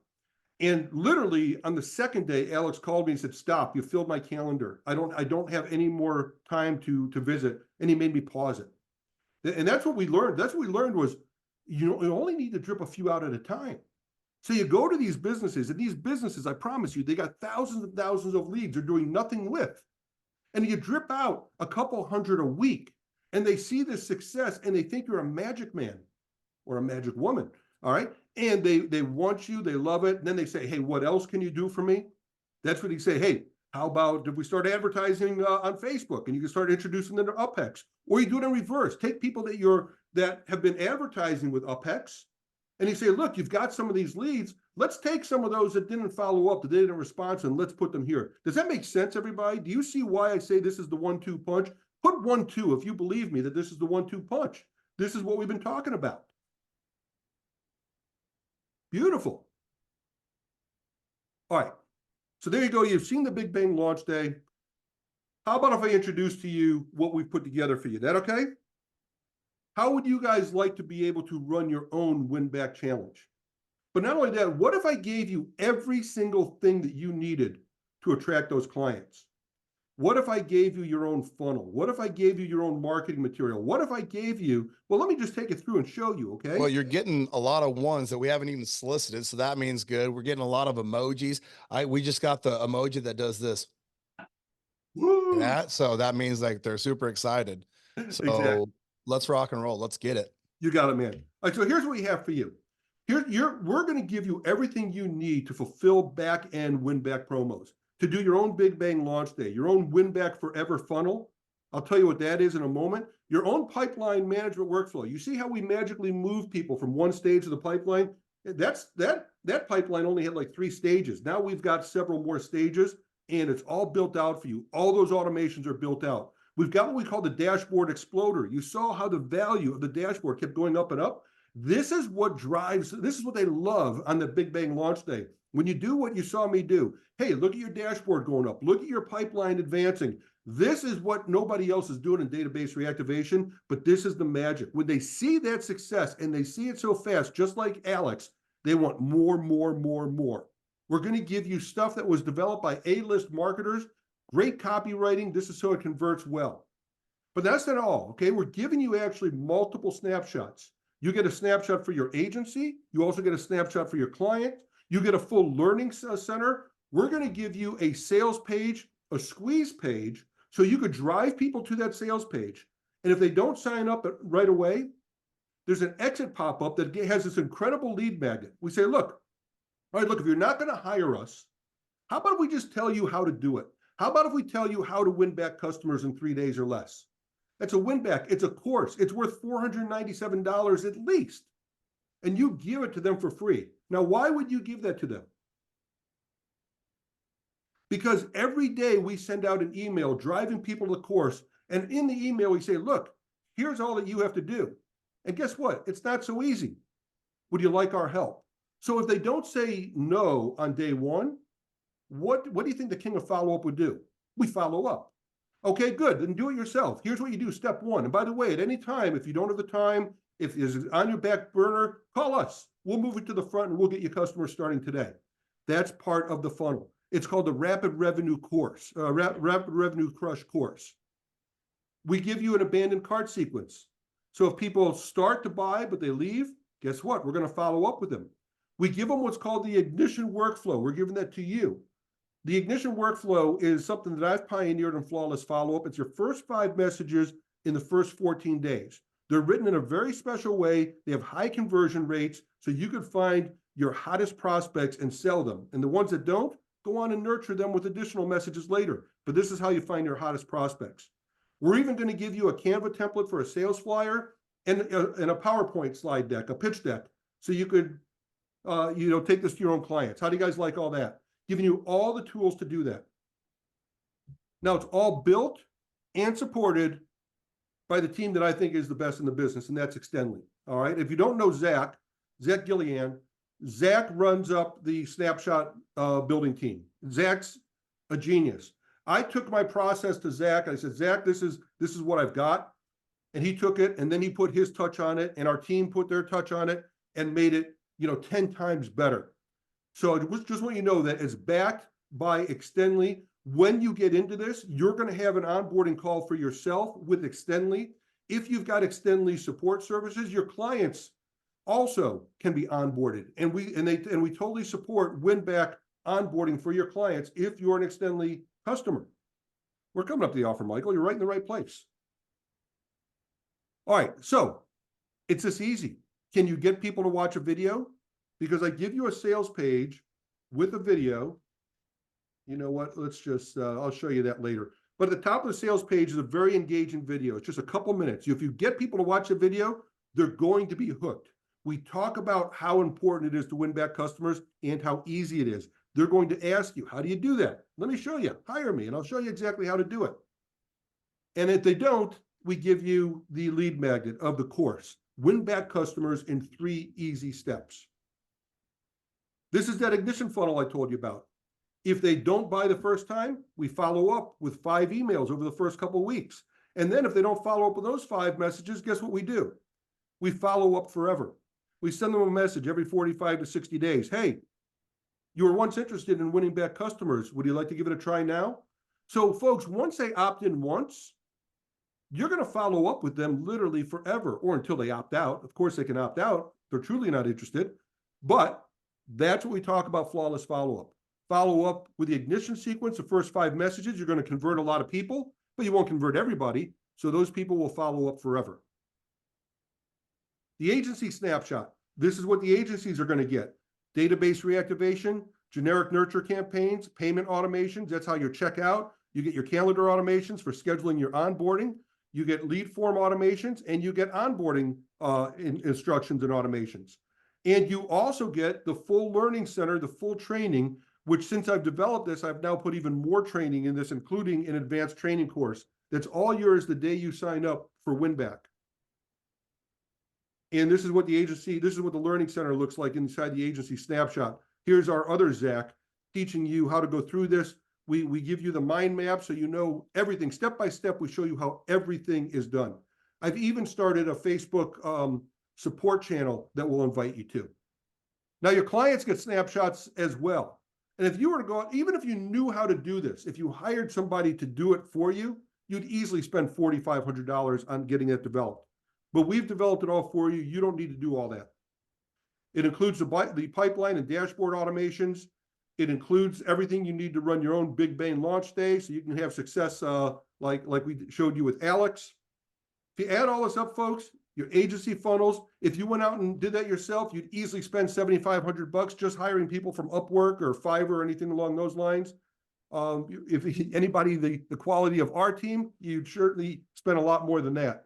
And literally on the second day, Alex called me and said, stop, you filled my calendar. I don't have any more time to visit. And he made me pause it. And that's what we learned. That's what we learned was, you only need to drip a few out at a time. So you go to these businesses, and these businesses, I promise you, they got thousands and thousands of leads they're doing nothing with. And you drip out a couple hundred a week, and they see this success, and they think you're a magic man or a magic woman, all right? And they want you, they love it, and then they say, hey, what else can you do for me? That's what he say, hey, how about if we start advertising on Facebook, and you can start introducing them to UpHex? Or you do it in reverse. Take people that have been advertising with UpHex, and you say, look, you've got some of these leads. Let's take some of those that didn't follow up, that didn't respond, and let's put them here. Does that make sense, everybody? Do you see why I say this is the 1-2 punch? Put 1-2 if you believe me that this is the 1-2 punch. This is what we've been talking about. Beautiful. All right. So there you go. You've seen the Big Bang launch day. How about if I introduce to you what we've put together for you? That okay? How would you guys like to be able to run your own win back challenge? But not only that, what if I gave you every single thing that you needed to attract those clients? What if I gave you your own funnel? What if I gave you your own marketing material? What if I gave you, well, let me just take it through and show you, okay? Well, you're getting a lot of ones that we haven't even solicited, so that means good. We're getting a lot of emojis. We just got the emoji that does this. Woo! So that means like they're super excited. Exactly. So let's rock and roll. Let's get it. You got it, man. All right, so here's what we have for you. We're going to give you everything you need to fulfill back-end win-back promos, to do your own Big Bang launch day, your own win-back forever funnel. I'll tell you what that is in a moment. Your own pipeline management workflow. You see how we magically move people from one stage of the pipeline? That pipeline only had like 3 stages. Now we've got several more stages, and it's all built out for you. All those automations are built out. We've got what we call the dashboard exploder. You saw how the value of the dashboard kept going up and up. This is what they love on the Big Bang launch day. When you do what you saw me do, hey, look at your dashboard going up, look at your pipeline advancing. This is what nobody else is doing in database reactivation, but this is the magic. When they see that success and they see it so fast, just like Alex, they want more. We're going to give you stuff that was developed by A-list marketers, great copywriting. This is so it converts well. But that's not all, okay? We're giving you actually multiple snapshots. You get a snapshot for your agency. You also get a snapshot for your client. You get a full learning center. We're going to give you a sales page, a squeeze page, so you could drive people to that sales page. And if they don't sign up right away, there's an exit pop-up that has this incredible lead magnet. We say, look, all right, look, if you're not going to hire us, how about if we just tell you how to do it? How about if we tell you how to win back customers in 3 days or less? That's a win back. It's a course. It's worth $497 at least. And you give it to them for free. Now, why would you give that to them? Because every day we send out an email driving people to the course. And in the email, we say, look, here's all that you have to do. And guess what? It's not so easy. Would you like our help? So if they don't say no on day one, what do you think the king of follow-up would do? We follow up. Okay, good. Then do it yourself. Here's what you do. Step 1. And by the way, at any time, if you don't have the time, if it's on your back burner, call us. We'll move it to the front and we'll get you customers starting today. That's part of the funnel. It's called the Rapid Revenue Course, Rapid Revenue Crush course. We give you an abandoned cart sequence. So if people start to buy, but they leave, guess what? We're going to follow up with them. We give them what's called the ignition workflow. We're giving that to you. The ignition workflow is something that I've pioneered in Flawless Follow-Up. It's your first 5 messages in the first 14 days. They're written in a very special way. They have high conversion rates, so you can find your hottest prospects and sell them. And the ones that don't, go on and nurture them with additional messages later. But this is how you find your hottest prospects. We're even going to give you a Canva template for a sales flyer and a PowerPoint slide deck, a pitch deck, so you could take this to your own clients. How do you guys like all that? Giving you all the tools to do that. Now, it's all built and supported by the team that I think is the best in the business, and that's Extendly. All right. If you don't know Zach Gillian, Zach runs up the snapshot building team. Zach's a genius. I took my process to Zach. I said, Zach, this is what I've got. And he took it, and then he put his touch on it, and our team put their touch on it and made it, 10 times better. So I just want you to know that it's backed by Extendly. When you get into this, you're going to have an onboarding call for yourself with Extendly. If you've got Extendly support services, your clients also can be onboarded. And we totally support win-back onboarding for your clients if you're an Extendly customer. We're coming up to the offer, Michael. You're right in the right place. All right, so it's this easy. Can you get people to watch a video? Because I give you a sales page with a video. You know what? Let's just, I'll show you that later. But at the top of the sales page is a very engaging video. It's just a couple minutes. If you get people to watch a video, they're going to be hooked. We talk about how important it is to win back customers and how easy it is. They're going to ask you, how do you do that? Let me show you. Hire me, and I'll show you exactly how to do it. And if they don't, we give you the lead magnet of the course. Win back customers in 3 easy steps. This is that ignition funnel I told you about. If they don't buy the first time, we follow up with 5 emails over the first couple of weeks. And then if they don't follow up with those 5 messages, guess what we do? We follow up forever. We send them a message every 45 to 60 days. Hey, you were once interested in winning back customers. Would you like to give it a try now? So folks, once they opt in once, you're going to follow up with them literally forever or until they opt out. Of course, they can opt out. They're truly not interested. But that's what we talk about flawless follow-up. follow up with the ignition sequence, the first 5 messages. You're going to convert a lot of people, but you won't convert everybody. So those people will follow up forever. The agency snapshot. This is what the agencies are going to get. Database reactivation, generic nurture campaigns, payment automations. That's how you check out. You get your calendar automations for scheduling your onboarding. You get lead form automations, and you get onboarding instructions and automations. And you also get the full learning center, the full training, which since I've developed this, I've now put even more training in this, including an advanced training course. That's all yours the day you sign up for Winback. And this is what the learning center looks like inside the agency snapshot. Here's our other Zach teaching you how to go through this. We give you the mind map so you know everything. Step by step, we show you how everything is done. I've even started a Facebook support channel that we'll invite you to. Now, your clients get snapshots as well. And if you were to go out, even if you knew how to do this, if you hired somebody to do it for you, you'd easily spend $4,500 on getting it developed. But we've developed it all for you. You don't need to do all that. It includes the pipeline and dashboard automations. It includes everything you need to run your own Big Bang launch day so you can have success like we showed you with Alex. If you add all this up, folks, your agency funnels, if you went out and did that yourself, you'd easily spend $7,500 just hiring people from Upwork or Fiverr or anything along those lines. If anybody, the quality of our team, you'd certainly spend a lot more than that.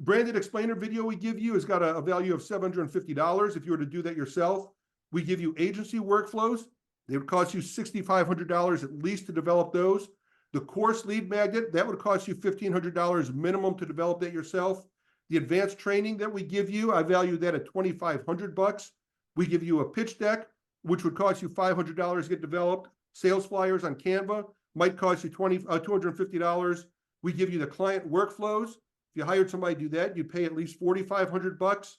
Branded explainer video we give you has got a value of $750 if you were to do that yourself. We give you agency workflows. They would cost you $6,500 at least to develop those. The course lead magnet, that would cost you $1,500 minimum to develop that yourself. The advanced training that we give you, I value that at $2,500. We give you a pitch deck, which would cost you $500 to get developed. Sales flyers on Canva might cost you $250. We give you the client workflows. If you hired somebody to do that, you pay at least $4,500.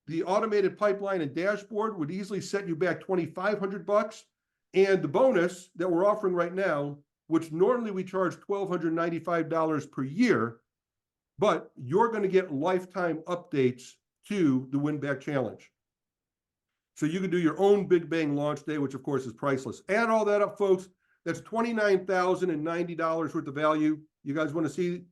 The automated pipeline and dashboard would easily set you back $2,500. And the bonus that we're offering right now, which normally we charge $1,295 per year, but you're going to get lifetime updates to the Winback Challenge. So you can do your own Big Bang launch day, which of course is priceless. Add all that up, folks. That's $29,090 worth of value. You guys want to see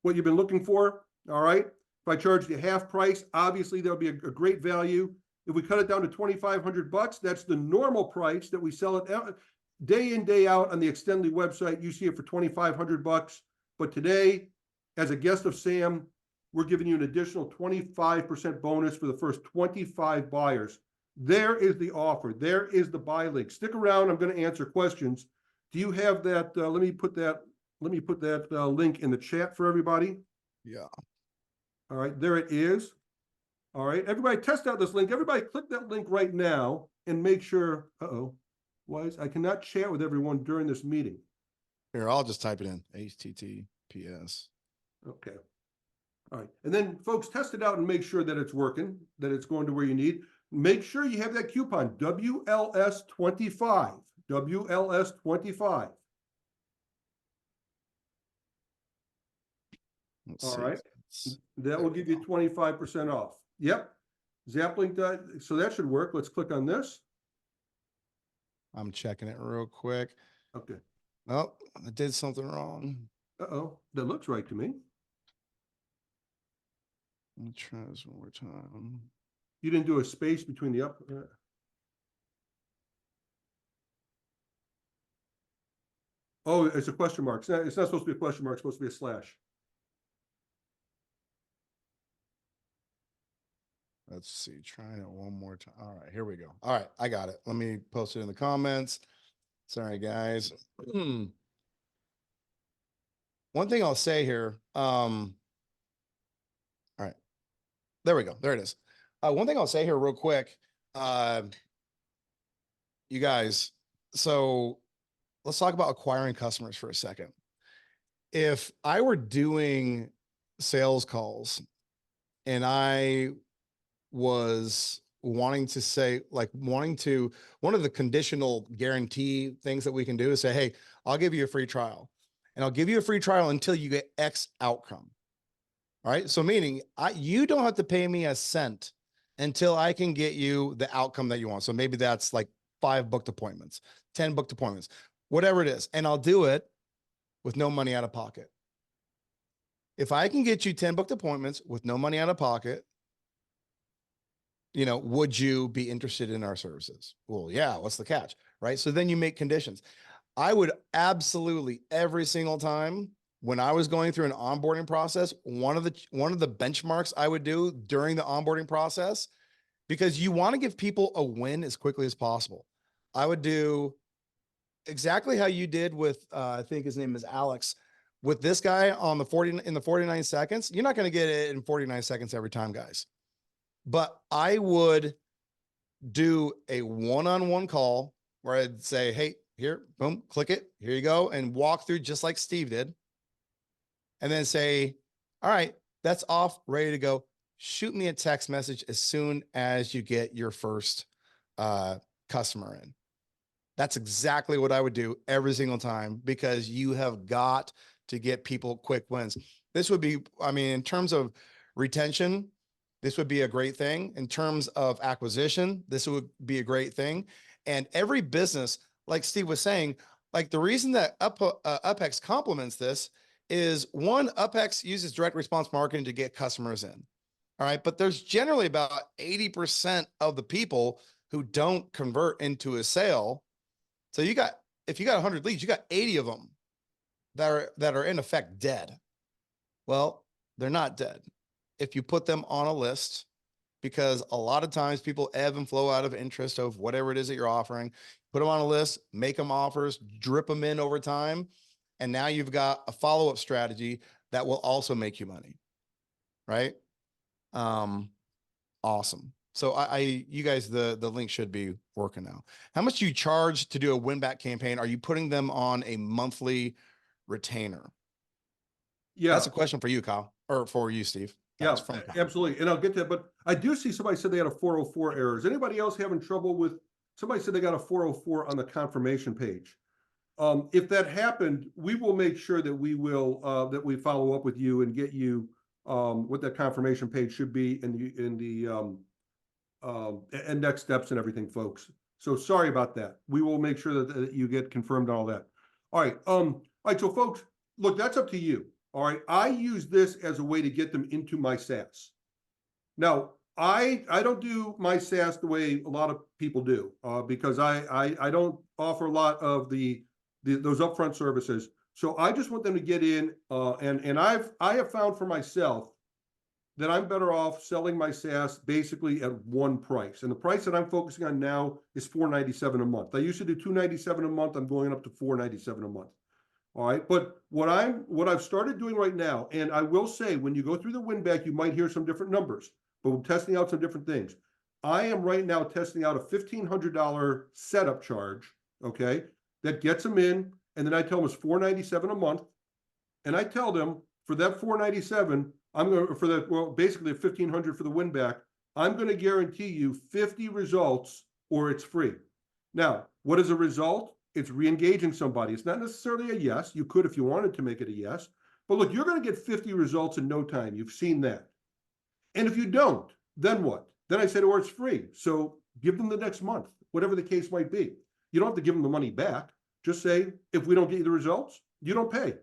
what you've been looking for? All right. If I charge you half price, obviously there'll be a great value. If we cut it down to $2,500, that's the normal price that we sell it out, day in, day out on the Extendly website. You see it for $2,500. But today, as a guest of Sam, we're giving you an additional 25% bonus for the first 25 buyers. There is the offer. There is the buy link. Stick around. I'm going to answer questions. Do you have that? Let me put that link in the chat for everybody. Yeah. All right, there it is. All right, everybody test out this link. Everybody click that link right now and make sure, I cannot chat with everyone during this meeting. Here, I'll just type it in. HTTPS. Okay. All right, and then folks, test it out and make sure that it's working, that it's going to where you need. Make sure you have that coupon, WLS25, WLS25. All right. That will give you 25% off. Yep. Zaplink. So that should work. Let's click on this. I'm checking it real quick. Okay. Oh, I did something wrong. That looks right to me. Let me try this one more time. You didn't do a space between the up. Oh, it's a question mark. It's not supposed to be a question mark. It's supposed to be a slash. Let's see, trying it one more time. All right, here we go. All right, I got it. Let me post it in the comments. Sorry, guys. One thing I'll say here. All right, there we go. There it is. One thing I'll say here real quick. You guys, so let's talk about acquiring customers for a second. If I were doing sales calls and I was wanting to say, one of the conditional guarantee things that we can do is say, hey, I'll give you a free trial, and I'll give you a free trial until you get X outcome. All right. So meaning you don't have to pay me a cent until I can get you the outcome that you want. So maybe that's like 5 booked appointments, 10 booked appointments, whatever it is. And I'll do it with no money out of pocket. If I can get you 10 booked appointments with no money out of pocket, would you be interested in our services? Well, yeah, what's the catch? Right. So then you make conditions. I would absolutely every single time when I was going through an onboarding process, one of the benchmarks I would do during the onboarding process, because you want to give people a win as quickly as possible. I would do exactly how you did with, I think his name is Alex, with this guy on the 49 seconds. You're not going to get it in 49 seconds every time, guys. But I would do a one-on-one call where I'd say, hey, here, boom, click it. Here you go. And walk through just like Steve did. And then say, all right, that's off, ready to go. Shoot me a text message as soon as you get your first customer in. That's exactly what I would do every single time, because you have got to get people quick wins. This would be, in terms of retention, this would be a great thing. In terms of acquisition, this would be a great thing. And every business, like Steve was saying, like the reason that UpHex complements this is, one, UpHex uses direct response marketing to get customers in. All right. But there's generally about 80% of the people who don't convert into a sale. So if you got 100 leads, you got 80 of them that are in effect dead. Well, they're not dead if you put them on a list, because a lot of times people ebb and flow out of interest of whatever it is that you're offering. Put them on a list, make them offers, drip them in over time. And now you've got a follow-up strategy that will also make you money. Right? Awesome. So you guys, the link should be working now. How much do you charge to do a win back campaign? Are you putting them on a monthly retainer? Yeah. That's a question for you, Kyle, or for you, Steve. Yeah, From Kyle. absolutely. And I'll get to that, but I do see somebody said they had a 404 error. Is anybody else having trouble with, somebody said they got a 404 on the confirmation page. If that happened, we will make sure that we follow up with you and get you what that confirmation page should be and next steps and everything, folks. So sorry about that. We will make sure that you get confirmed on all that. All right. So folks, look, that's up to you. All right. I use this as a way to get them into my SaaS. Now, I don't do my SaaS the way a lot of people do, because I don't offer a lot of those upfront services. So I just want them to get in, and I have found for myself that I'm better off selling my SaaS basically at one price. And the price that I'm focusing on now is $497 a month. I used to do $297 a month. I'm going up to $497 a month. All right. But what I've started doing right now, and I will say, when you go through the win back, you might hear some different numbers, but we're testing out some different things. I am right now testing out a $1,500 setup charge. Okay. That gets them in. And then I tell them it's $497 a month. And I tell them for that $497, basically $1,500 for the win back, I'm going to guarantee you 50 results or it's free. Now, what is a result? It's re-engaging somebody. It's not necessarily a yes. You could if you wanted to make it a yes. But look, you're going to get 50 results in no time. You've seen that. And if you don't, then what? Then I said, or it's free. So give them the next month, whatever the case might be. You don't have to give them the money back. Just say, if we don't get you the results, you don't pay.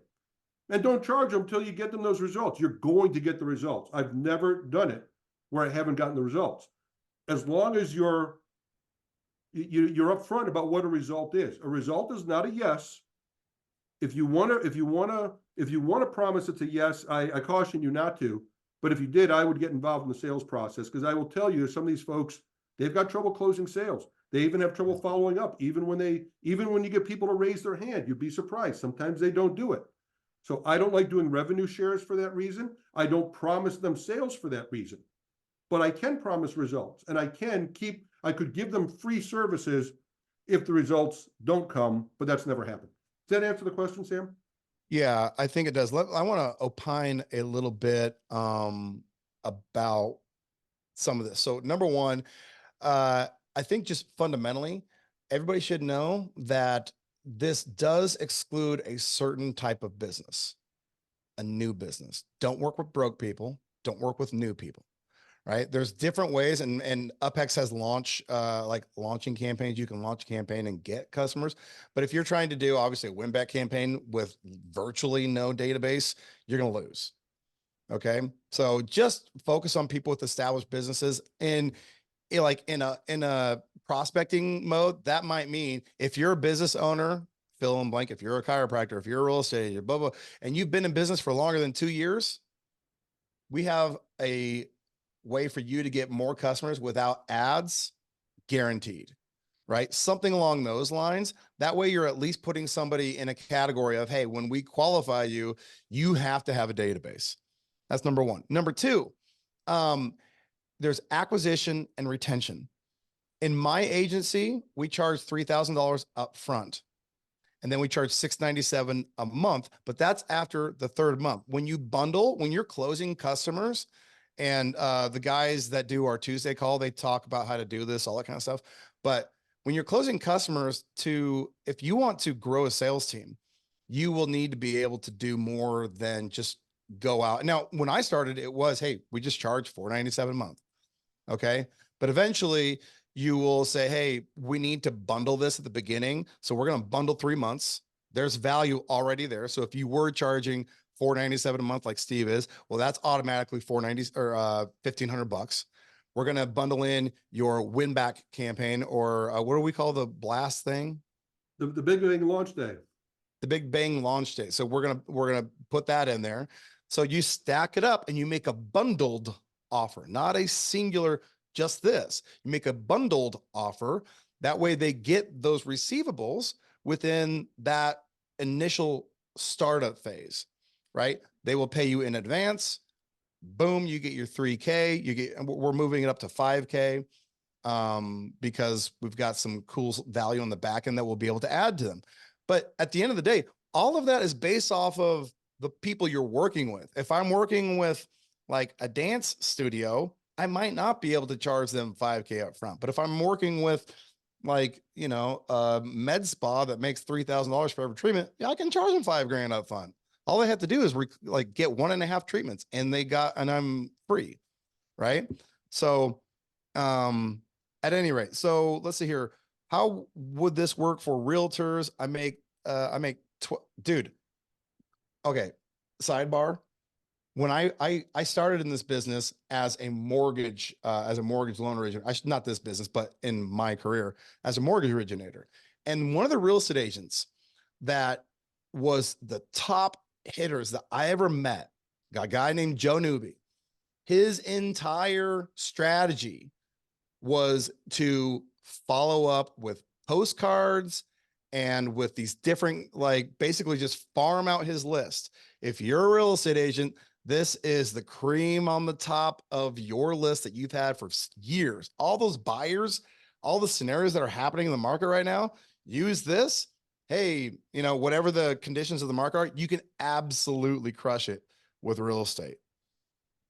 And don't charge them until you get them those results. You're going to get the results. I've never done it where I haven't gotten the results. As long as you're upfront about what a result is. A result is not a yes. If you want to promise it's a yes, I caution you not to. But if you did, I would get involved in the sales process, because I will tell you, some of these folks, they've got trouble closing sales. They even have trouble following up. Even when you get people to raise their hand, you'd be surprised. Sometimes they don't do it. So I don't like doing revenue shares for that reason. I don't promise them sales for that reason. But I can promise results, and I could give them free services if the results don't come, but that's never happened. Does that answer the question, Sam? Yeah, I think it does. I want to opine a little bit about some of this. So number one, I think just fundamentally, everybody should know that this does exclude a certain type of business, a new business. Don't work with broke people. Don't work with new people. right? There's different ways, and UpHex has like launching campaigns. You can launch a campaign and get customers. But if you're trying to do obviously a win back campaign with virtually no database, you're going to lose. Okay. So just focus on people with established businesses, and like in a prospecting mode, that might mean if you're a business owner, fill in blank, if you're a chiropractor, if you're a real estate agent, blah, blah, and you've been in business for longer than 2 years, we have a way for you to get more customers without ads, guaranteed, right? Something along those lines. That way you're at least putting somebody in a category of, hey, when we qualify you, you have to have a database. That's number one. Number two, there's acquisition and retention. In my agency, we charge $3,000 up front, and then we charge $697 a month, but that's after the third month. When you bundle, when you're closing customers, and the guys that do our Tuesday call, they talk about how to do this, all that kind of stuff. But when you're closing customers, if you want to grow a sales team, you will need to be able to do more than just go out. Now, when I started, it was, hey, we just charge $497 a month. Okay. But eventually you will say, hey, we need to bundle this at the beginning. So we're going to bundle 3 months. There's value already there. So if you were charging $497 a month, like Steve is, well, that's automatically $490 or $1,500. We're going to bundle in your win back campaign, or what do we call the blast thing? The big bang launch day. The big bang launch day. So we're going to put that in there. So you stack it up and you make a bundled offer, not a singular, just this. You make a bundled offer. That way they get those receivables within that initial startup phase, right? They will pay you in advance. Boom, you get your 3K. We're moving it up to 5K because we've got some cool value on the back end that we'll be able to add to them. But at the end of the day, all of that is based off of the people you're working with. If I'm working with like a dance studio, I might not be able to charge them 5K up front. But if I'm working with like, a med spa that makes $3,000 for every treatment, yeah, I can charge them $5,000 up front. All they have to do is get 1.5 treatments and I'm free. Right. So, at any rate, so let's see here. How would this work for realtors? Dude. Okay. Sidebar. When I started in this business as a mortgage loan originator, not this business, but in my career as a mortgage originator. And one of the real estate agents that was the top hitters that I ever met, a guy named Joe Newby. His entire strategy was to follow up with postcards and with these different, basically just farm out his list. If you're a real estate agent, this is the cream on the top of your list that you've had for years. All those buyers, all the scenarios that are happening in the market right now, use this. Hey, whatever the conditions of the market are, you can absolutely crush it with real estate.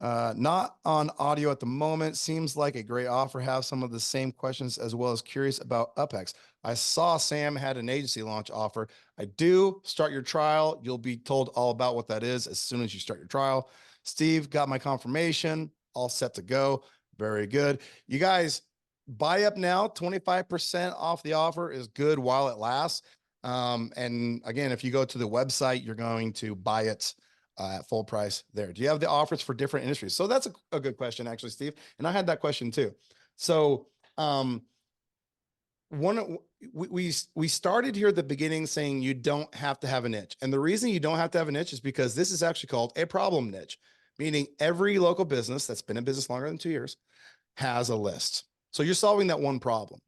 Not on audio at the moment. Seems like a great offer. Have some of the same questions as well as curious about UpHex. I saw Sam had an agency launch offer. I do. Start your trial. You'll be told all about what that is as soon as you start your trial. Steve, got my confirmation. All set to go. Very good. You guys, buy up now. 25% off the offer is good while it lasts. And again, if you go to the website, you're going to buy it at full price there. Do you have the offers for different industries? So that's a good question, actually, Steve. And I had that question too. So we started here at the beginning saying you don't have to have a niche. And the reason you don't have to have a niche is because this is actually called a problem niche, meaning every local business that's been in business longer than 2 years has a list. So you're solving that one problem.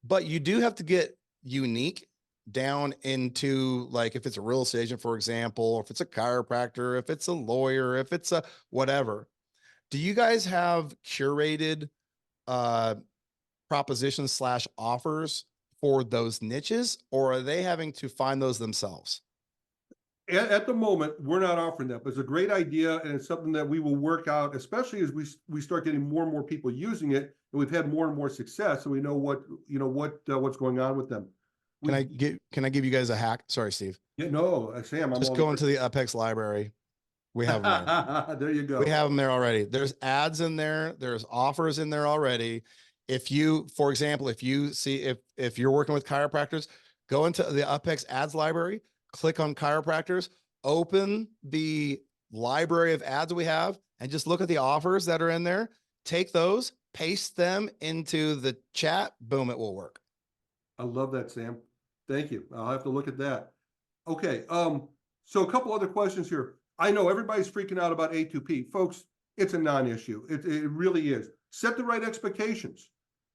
But you do have to get unique down into, like, if it's a real estate agent, for example, or if it's a chiropractor, if it's a lawyer, if it's a whatever. Do you guys have curated propositions / offers for those niches, or are they having to find those themselves? At the moment, we're not offering that, but it's a great idea, and it's something that we will work out, especially as we start getting more and more people using it, and we've had more and more success, so we know what's going on with them. Can I give you guys a hack? Sorry, Steve. Yeah, no, Sam, I'm Just all go into the UpHex library. We have them there. There you go. We have them there already. There's ads in there. There's offers in there already. If you, for example, if you see, if you're working with chiropractors, go into the UpHex ads library, click on chiropractors, open the library of ads we have, and just look at the offers that are in there. Take those, paste them into the chat. Boom, it will work. I love that, Sam. Thank you. I'll have to look at that. Okay. So a couple other questions here. I know everybody's freaking out about A2P. Folks, it's a non-issue. It really is. Set the right expectations.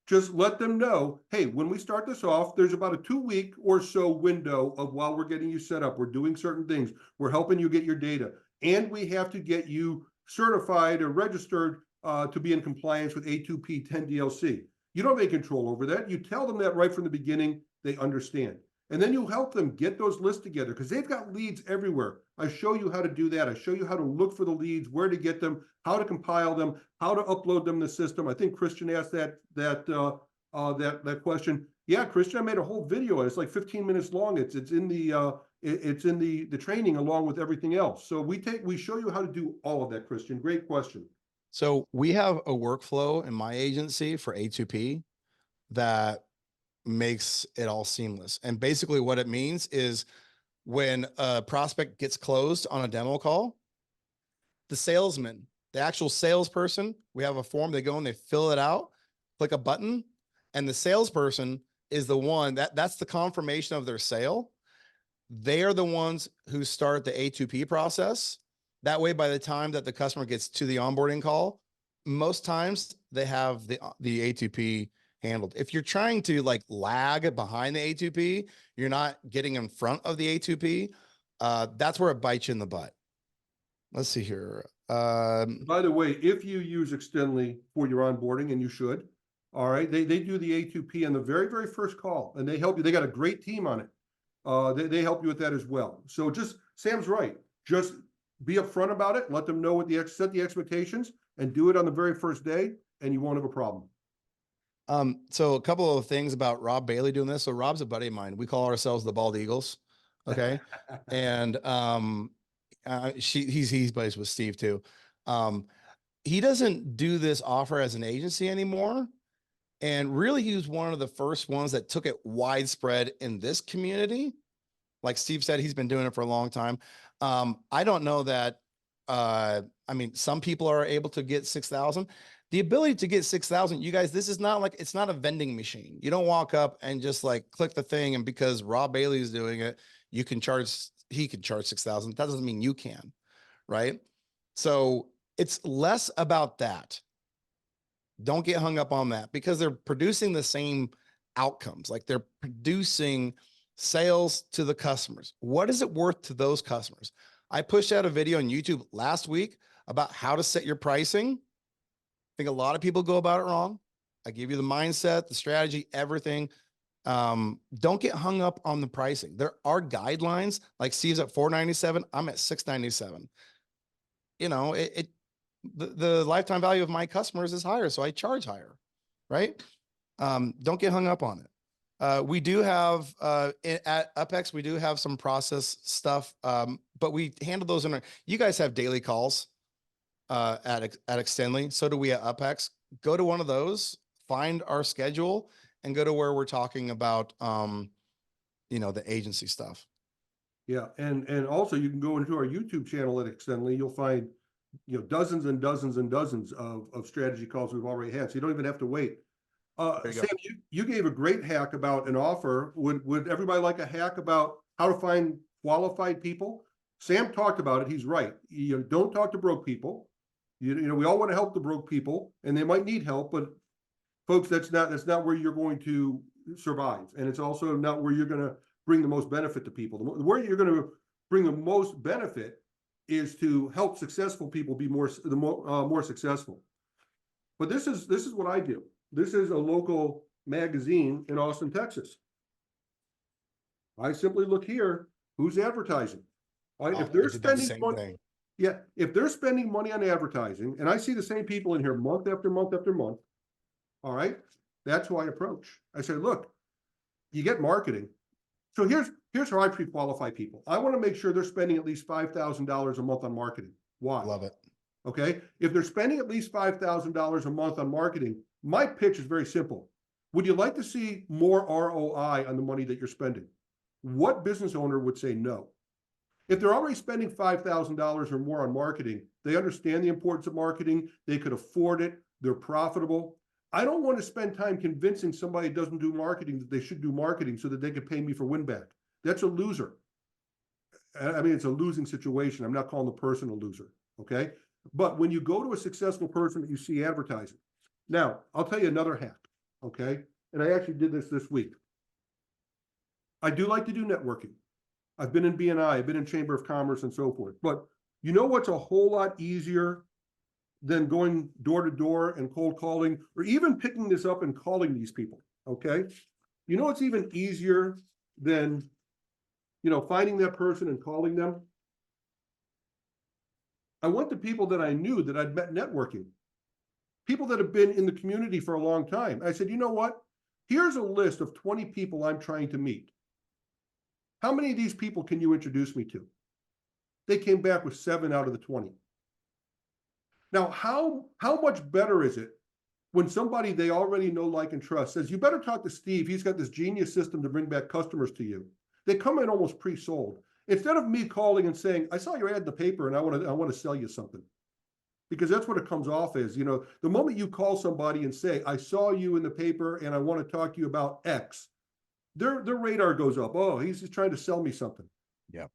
Just let them know, hey, when we start this off, there's about a 2-week or so window of while we're getting you set up. We're doing certain things. We're helping you get your data. And we have to get you certified or registered to be in compliance with A2P 10 DLC. You don't have any control over that. You tell them that right from the beginning, they understand. And then you help them get those lists together because they've got leads everywhere. I show you how to do that. I show you how to look for the leads, where to get them, how to compile them, how to upload them to the system. I think Christian asked that question. Yeah, Christian, I made a whole video. It's like 15 minutes long. It's in the training along with everything else. So we show you how to do all of that, Christian. Great question. So we have a workflow in my agency for A2P that makes it all seamless. And basically what it means is when a prospect gets closed on a demo call, the salesman, the actual salesperson, we have a form, they go and they fill it out, click a button, and the salesperson is the one that's the confirmation of their sale. They are the ones who start the A2P process. That way, by the time that the customer gets to the onboarding call, most times they have the A2P handled. If you're trying to like lag behind the A2P, you're not getting in front of the A2P. That's where it bites you in the butt. Let's see here. By the way, if you use Extendly for your onboarding, and you should, all right, they do the A2P on the very, very first call, and they help you. They got a great team on it. They help you with that as well. So just, Sam's right. Just be upfront about it. Let them know what set the expectations, and do it on the very first day, and you won't have a problem. So a couple of things about Rob Bailey doing this. So Rob's a buddy of mine. We call ourselves the Bald Eagles. Okay. And, he's buddies with Steve too. He doesn't do this offer as an agency anymore. And really, he was one of the first ones that took it widespread in this community. Like Steve said, he's been doing it for a long time. I don't know that, I mean, some people are able to get 6,000. The ability to get 6,000, you guys, this is not like, it's not a vending machine. You don't walk up and just like click the thing, and because Rob Bailey is doing it, he can charge 6,000. That doesn't mean you can, right? So it's less about that. Don't get hung up on that, because they're producing the same outcomes. Like they're producing sales to the customers. What is it worth to those customers? I pushed out a video on YouTube last week about how to set your pricing. I think a lot of people go about it wrong. I give you the mindset, the strategy, everything. Don't get hung up on the pricing. There are guidelines, like Steve's at $497. I'm at $697. You know, the lifetime value of my customers is higher, so I charge higher, right? Don't get hung up on it. We do have, at UpHex, we do have some process stuff, but we handle those you guys have daily calls at Extendly. So do we at UpHex. Go to one of those, find our schedule, and go to where we're talking about, the agency stuff. Yeah, and also you can go into our YouTube channel at Extendly. You'll find dozens and dozens and dozens of strategy calls we've already had. So you don't even have to wait. Sam, you gave a great hack about an offer. Would everybody like a hack about how to find qualified people? Sam talked about it. He's right. Don't talk to broke people. We all want to help the broke people, and they might need help, but folks, that's not where you're going to survive, and it's also not where you're going to bring the most benefit to people. Where you're going to bring the most benefit is to help successful people be more successful. But this is what I do. This is a local magazine in Austin, Texas. I simply look here, who's advertising? Right? If they're spending money, if they're spending money on advertising, and I see the same people in here month after month after month, all right, that's who I approach. I say, look, you get marketing. So here's how I pre-qualify people. I want to make sure they're spending at least $5,000 a month on marketing. Why? Love it. Okay. If they're spending at least $5,000 a month on marketing, my pitch is very simple. Would you like to see more ROI on the money that you're spending? What business owner would say no? If they're already spending $5,000 or more on marketing, they understand the importance of marketing, they could afford it, they're profitable. I don't want to spend time convincing somebody who doesn't do marketing that they should do marketing so that they could pay me for win back. That's a loser. I mean, it's a losing situation. I'm not calling the person a loser, okay? But when you go to a successful person that you see advertising, now, I'll tell you another hack, okay? And I actually did this week. I do like to do networking. I've been in BNI, I've been in Chamber of Commerce and so forth. But you know what's a whole lot easier than going door to door and cold calling, or even picking this up and calling these people, okay? You know what's even easier than, finding that person and calling them? I went to people that I knew that I'd met networking, people that have been in the community for a long time. I said, you know what? Here's a list of 20 people I'm trying to meet. How many of these people can you introduce me to? They came back with 7 out of the 20. Now, how much better is it when somebody they already know, like, and trust says, you better talk to Steve. He's got this genius system to bring back customers to you. They come in almost pre-sold. Instead of me calling and saying, I saw your ad in the paper and I want to sell you something. Because that's what it comes off as. The moment you call somebody and say, I saw you in the paper and I want to talk to you about X, their radar goes up. Oh, he's just trying to sell me something. Yeah.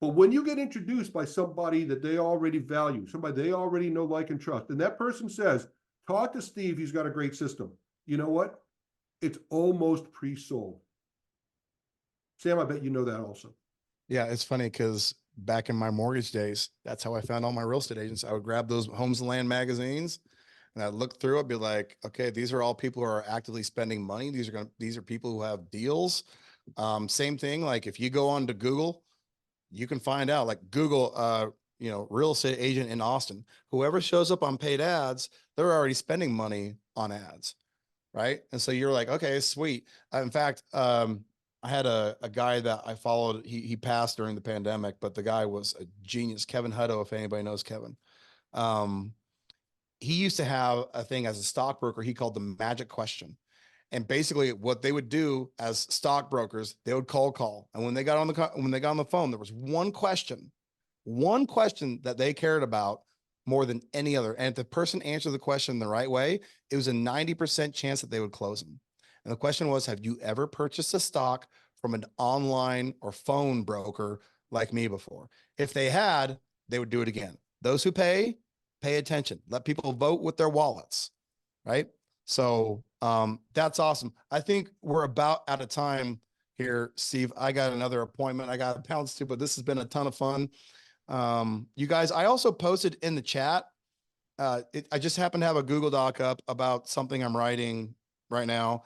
But when you get introduced by somebody that they already value, somebody they already know, like, and trust, and that person says, talk to Steve, he's got a great system. You know what? It's almost pre-sold. Sam, I bet you know that also. Yeah, it's funny because back in my mortgage days, that's how I found all my real estate agents. I would grab those Homes and Land magazines and I'd look through it, be like, okay, these are all people who are actively spending money. These are people who have deals. Same thing. Like if you go on to Google, you can find out, like Google, real estate agent in Austin, whoever shows up on paid ads, they're already spending money on ads. Right. And so you're like, okay, sweet. In fact, I had a guy that I followed. He passed during the pandemic, but the guy was a genius. Kevin Hutto, if anybody knows Kevin. He used to have a thing as a stockbroker he called the magic question. And basically what they would do as stockbrokers, they would call. And when they got on the phone, there was one question that they cared about more than any other. And if the person answered the question the right way, it was a 90% chance that they would close them. And the question was, have you ever purchased a stock from an online or phone broker like me before? If they had, they would do it again. Those who pay attention. Let people vote with their wallets, right? So that's awesome. I think we're about out of time here, Steve. I got another appointment I got to bounce to, but this has been a ton of fun. You guys, I also posted in the chat. I just happen to have a Google Doc up about something I'm writing right now.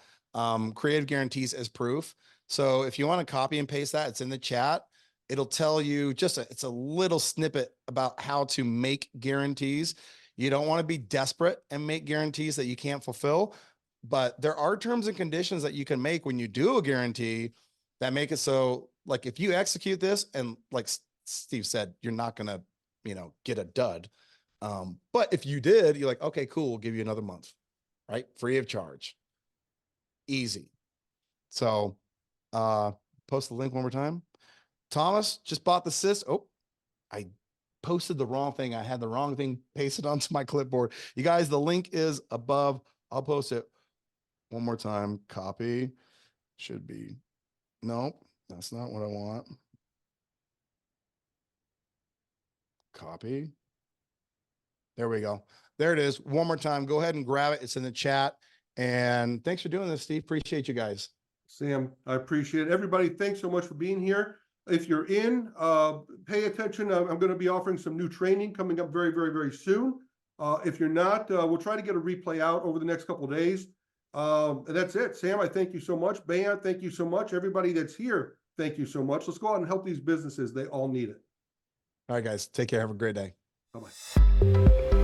Creative guarantees as proof. So if you want to copy and paste that, it's in the chat. It'll tell you it's a little snippet about how to make guarantees. You don't want to be desperate and make guarantees that you can't fulfill, but there are terms and conditions that you can make when you do a guarantee that make it so, like, if you execute this and, like Steve said, you're not going to, get a dud. But if you did, you're like, okay, cool. We'll give you another month, right? Free of charge. Easy. So, post the link one more time. Thomas just bought the sys. Oh, I posted the wrong thing. I had the wrong thing pasted onto my clipboard. You guys, the link is above. I'll post it one more time. Copy. Should be. Nope, that's not what I want. Copy. There we go. There it is. One more time. Go ahead and grab it. It's in the chat. And thanks for doing this, Steve. Appreciate you guys. Sam, I appreciate it. Everybody, thanks so much for being here. If you're in, pay attention. I'm going to be offering some new training coming up very, very, very soon. If you're not, we'll try to get a replay out over the next couple of days. And that's it. Sam, I thank you so much. Bayan, thank you so much. Everybody that's here, thank you so much. Let's go out and help these businesses. They all need it. All right, guys. Take care. Have a great day. Bye-bye.